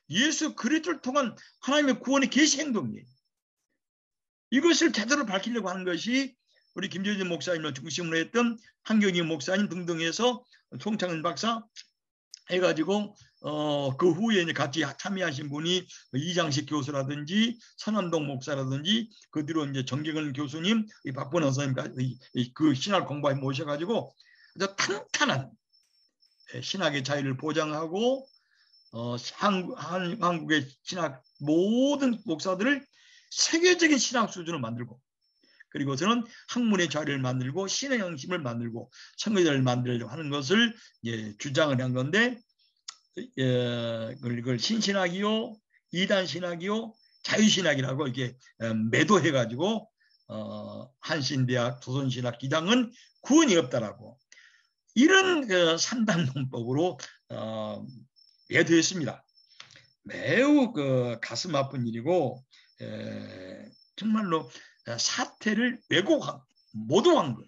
예수 그리스도를 통한 하나님의 구원의 계시 행동이에요. 이것을 제대로 밝히려고 하는 것이 우리 김재진 목사님을 중심으로 했던 한경희 목사님 등등 해서 송창은 박사 해가지고 그 후에 이제 같이 참여하신 분이 이장식 교수라든지 선암동 목사라든지 그 뒤로 이제 정경은 교수님, 박본호 선생님 그 신학 공부에 모셔가지고 아주 탄탄한 신학의 자유를 보장하고 한국의 신학 모든 목사들을 세계적인 신학 수준을 만들고 그리고 저는 학문의 자리를 만들고 신의 양심을 만들고 선교자를 만들려고 하는 것을 주장을 한 건데 그걸 신신학이요, 이단신학이요, 자유신학이라고 이렇게 매도해가지고 한신대학 조선신학 기장은 구원이 없다라고 이런 산당론법으로 매도했습니다. 매우 가슴 아픈 일이고 정말로 사태를 왜곡한 모독한 것,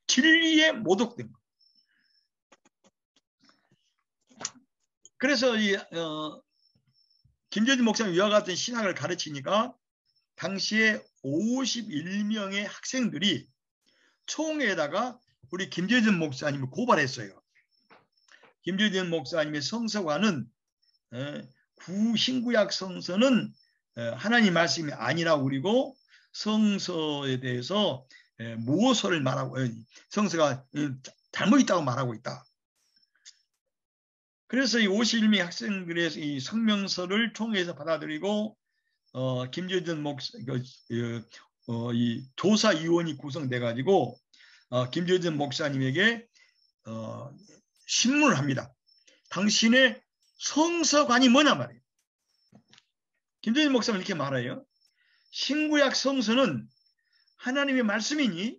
진리에 모독된 것. 그래서 김재진 목사님 이와 같은 신학을 가르치니까 당시에 51명의 학생들이 총회에다가 우리 김재진 목사님을 고발했어요. 김재진 목사님의 성서관은 신구약 성서는 하나님 말씀이 아니라고 그리고 성서에 대해서 모호설을 말하고 성서가 잘못 있다고 말하고 있다. 그래서 이 51명 학생들의 이 성명서를 총회에서 받아들이고 김재진 목사 이 조사위원이 구성돼 가지고 김재진 목사님에게 신문을 합니다. 당신의 성서관이 뭐냐 말이에요. 김재진 목사는 이렇게 말해요. 신구약 성서는 하나님의 말씀이니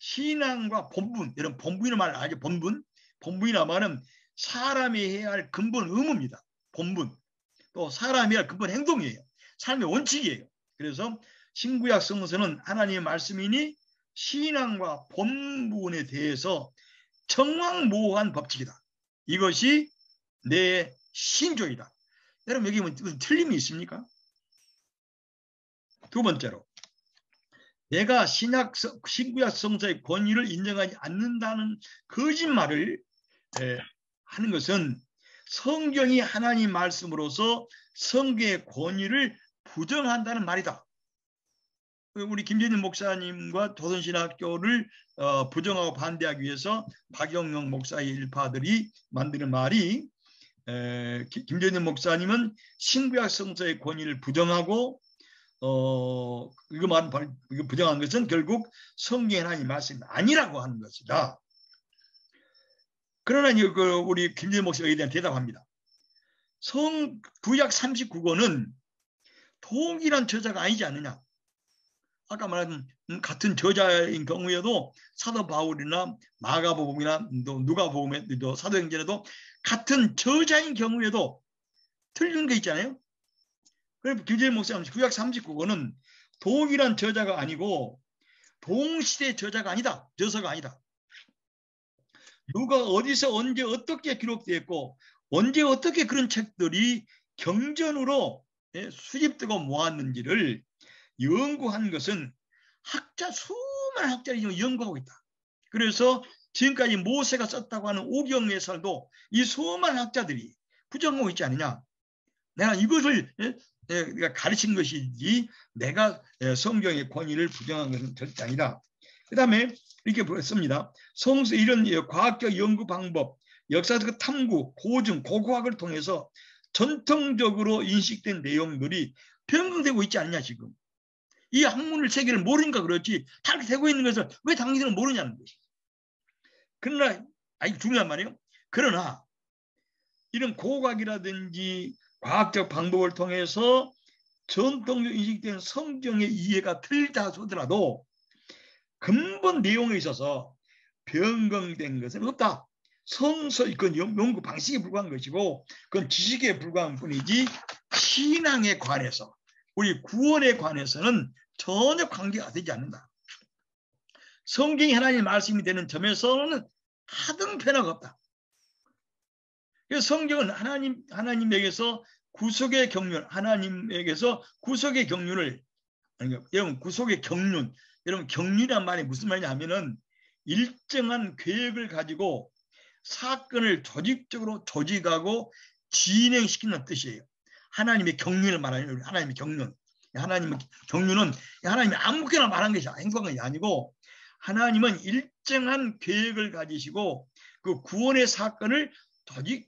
신앙과 본분, 이런 본분이라 말 아주 본분이라 말은 사람이 해야 할 근본 의무입니다. 본분. 또 사람이 해야 할 근본 행동이에요. 삶의 원칙이에요. 그래서 신구약 성서는 하나님의 말씀이니 신앙과 본분에 대해서 정확무오한 법칙이다. 이것이 내 신조이다. 여러분 여기 보면 틀림이 있습니까? 두 번째로 내가 신구약 성서의 권위를 인정하지 않는다는 거짓말을 하는 것은 성경이 하나님 말씀으로서 성경의 권위를 부정한다는 말이다. 우리 김재진 목사님과 조선신학교를 부정하고 반대하기 위해서 박영영 목사의 일파들이 만드는 말이 김재진 목사님은 신구약 성서의 권위를 부정하고 이거 부정한 것은 결국 성경의 하나님 말씀이 아니라고 하는 것이다. 그러나 우리 김재진 목사가 이에 대한 대답합니다. 구약 39권은 동일한 저자가 아니지 않느냐. 아까 말한 같은 저자인 경우에도 사도 바울이나 마가복음이나 또 누가복음에도 사도행전에도 같은 저자인 경우에도 틀린 게 있잖아요. 그래서 김재진 목사님 구약 39권은 동일한 저자가 아니고 동시대 저자가 아니다. 저서가 아니다. 누가 어디서 언제 어떻게 기록되었고 언제 어떻게 그런 책들이 경전으로 수집되고 모았는지를 연구한 것은 수많은 학자들이 연구하고 있다. 그래서 지금까지 모세가 썼다고 하는 오경예설도 이 수많은 학자들이 부정하고 있지 않느냐. 내가 이것을 가르친 것이지 내가 성경의 권위를 부정한 것은 절대 아니다. 그 다음에 이렇게 보였습니다. 성서 이런 과학적 연구 방법, 역사적 탐구, 고증, 고고학을 통해서 전통적으로 인식된 내용들이 변경되고 있지 않느냐 지금. 이 학문을 세계를 모르니까 그렇지 다 이렇게 되고 있는 것을 왜 당신들은 모르냐는 것이. 그러나 중요한 말이에요. 그러나 이런 고고학이라든지 과학적 방법을 통해서 전통적으로 인식된 성경의 이해가 틀리다 하더라도 근본 내용에 있어서 변경된 것은 없다. 성서 그건 연구 방식에 불과한 것이고 그건 지식에 불과한 뿐이지 신앙에 관해서 우리 구원에 관해서는 전혀 관계가 되지 않는다. 성경이 하나님의 말씀이 되는 점에서는 하등 변화가 없다. 그래서 성경은 하나님에게서 구속의 경륜, 하나님에게서 구속의 경륜을, 여러분 구속의 경륜, 여러분 경륜이란 말이 무슨 말이냐 하면은 일정한 계획을 가지고 사건을 조직적으로 조직하고 진행시키는 뜻이에요. 하나님의 경륜을 말하는 하나님의 경륜. 하나님의 경륜은 하나님이 아무렇게나 말한 것이 행동한 것이 아니고 하나님은 일정한 계획을 가지시고 그 구원의 사건을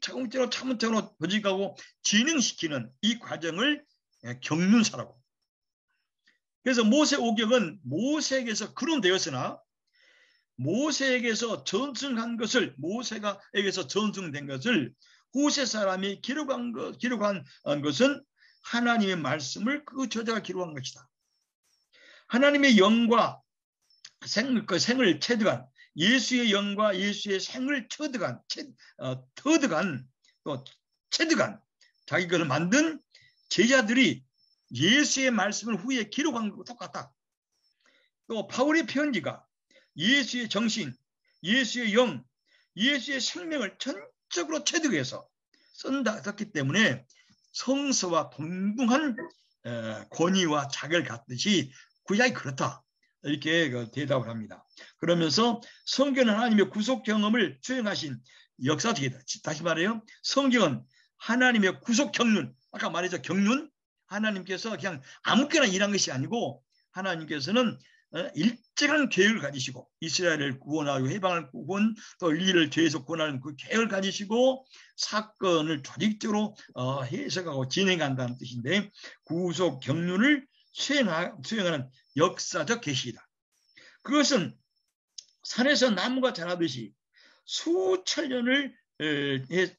차근차근으로 조직하고 진행시키는 이 과정을 경륜사라고. 그래서 모세 오경은 모세에게서 거론되었으나 모세에게서 전승한 것을 모세가에게서 전승된 것을 후세 사람이 기록한 것은 하나님의 말씀을 그 저자가 기록한 것이다. 하나님의 영과 생을 체득한 예수의 영과 예수의 생을 터득한 또 체득한 자기 것을 만든 제자들이 예수의 말씀을 후에 기록한 것과 똑같다. 또 바울의 편지가 예수의 정신, 예수의 영, 예수의 생명을 전적으로 체득해서 썼기 때문에 성서와 동등한 권위와 자격을 갖듯이 구약이 그렇다. 이렇게 대답을 합니다. 그러면서 성경은 하나님의 구속 경험을 수행하신 역사적이다. 다시 말해요. 성경은 하나님의 구속 경륜, 아까 말했죠. 경륜, 하나님께서 그냥 아무렇게나 일한 것이 아니고 하나님께서는 일정한 계획을 가지시고 이스라엘을 구원하고 해방을 구원 또 인류를 죄에서 구원하는 그 계획을 가지시고 사건을 조직적으로 해석하고 진행한다는 뜻인데 구속 경륜을 수행하는 역사적 계시이다. 그것은 산에서 나무가 자라듯이 수천 년을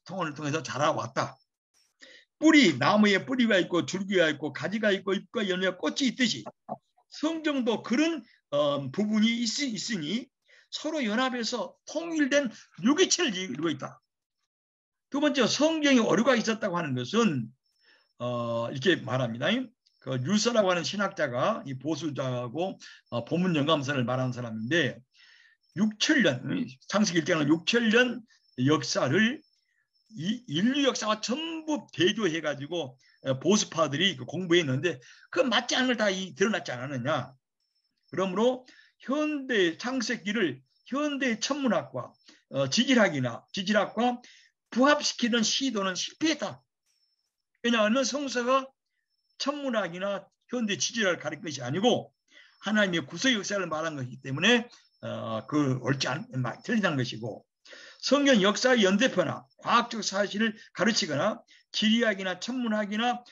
통을 통해서 자라왔다. 나무에 뿌리가 있고 줄기가 있고 가지가 있고 잎과 열매와 꽃이 있듯이 성경도 그런 부분이 있으니 서로 연합해서 통일된 유기체를 이루고 있다. 두 번째, 성경에 오류가 있었다고 하는 것은 이렇게 말합니다. 그 유서라고 하는 신학자가 이 보수자하고 본문 연감선을 말하는 사람인데 6천년 창세기 1장은 6천년 역사를 인류 역사와 전부 대조해가지고 보수파들이 공부했는데 그 맞지 않은 걸 다 드러났지 않았느냐. 그러므로 현대 창세기를 현대 천문학과 지질학과 부합시키는 시도는 실패했다. 왜냐하면 성서가 천문학이나 현대 지질학을 가리킨 것이 아니고 하나님의 구속 역사를 말한 것이기 때문에 옳지 않은 틀리다는 것이고 성경 역사의 연대표나 과학적 사실을 가르치거나 지리학이나 천문학이나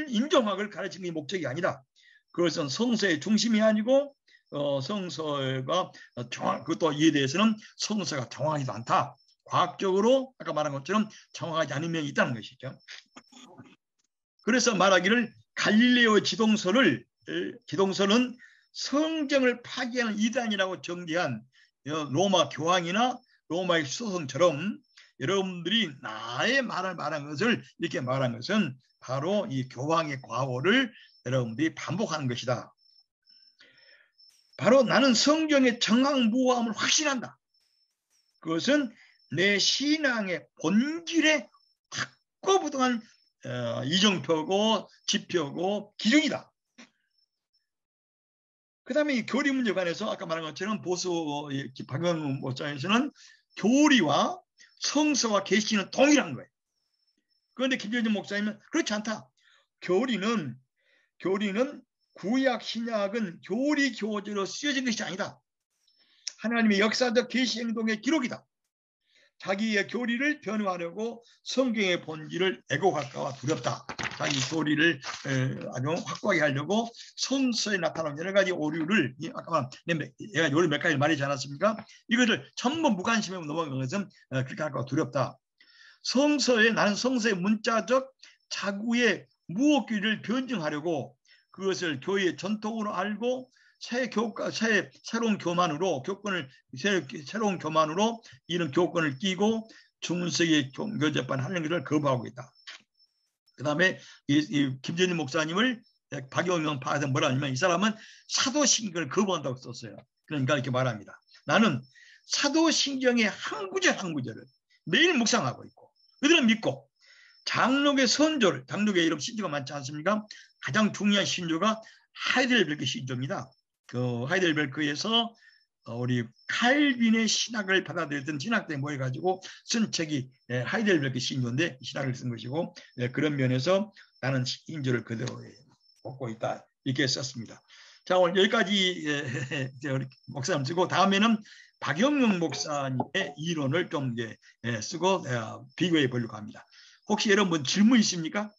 인종학을 가르치는 게 목적이 아니다. 그것은 성서의 중심이 아니고 성서가 그것도 이에 대해서는 성서가 정확하지도 않다. 과학적으로 아까 말한 것처럼 정확하지 않은 면이 있다는 것이죠. 그래서 말하기를 갈릴레오 지동설은 성경을 파기하는 이단이라고 정죄한 로마 교황이나 로마의 수도성처럼 여러분들이 나의 말을 말한 것을 이렇게 말한 것은 바로 이 교황의 과오를 여러분들이 반복하는 것이다. 바로 나는 성경의 정확무함을 확신한다. 그것은 내 신앙의 본질의 확고부동한 이정표고 지표고 기준이다. 그 다음에 이 교리 문제에 관해서 아까 말한 것처럼 보수 박영훈 목사에서는 교리와 성서와 계시는 동일한 거예요. 그런데 김재준 목사님은 그렇지 않다. 교리는 구약 신약은 교리 교재로 쓰여진 것이 아니다. 하나님의 역사적 계시 행동의 기록이다. 자기의 교리를 변화하려고 성경의 본질을 애고갈까봐 두렵다. 자기 교리를 아주 확고하게 하려고 성서에 나타나는 여러 가지 오류를 아까 내가 요리 몇 가지 말하지 않았습니까? 이것을 전부 무관심에 넘어간 것은 그렇게 할까 두렵다. 나는 성서의 문자적 자구의 무엇기를 변증하려고 그것을 교회의 전통으로 알고 새로운 교만으로 이런 교권을 끼고 중세의 종교재판 하는 것을 거부하고 있다. 그 다음에 이 김재준 목사님을 박영영 파에서 뭐라 하냐면 이 사람은 사도신경을 거부한다고 썼어요. 그러니까 이렇게 말합니다. 나는 사도신경의 한 구절을 매일 묵상하고 있고 그들은 믿고 장로의 선조를, 장로의 이름 신조가 많지 않습니까? 가장 중요한 신조가 하이델베르크 신조입니다. 그 하이델베르크에서 우리 칼빈의 신학을 받아들였던 신학자에 모여가지고 쓴 책이 하이델베르크 신조인데 신학을 쓴 것이고 그런 면에서 나는 신조를 그대로 먹고 있다 이렇게 썼습니다. 자 오늘 여기까지 목사님 쓰고 다음에는 박영영 목사님의 이론을 좀 쓰고 비교해 보려고 합니다. 혹시 여러분 질문 있습니까?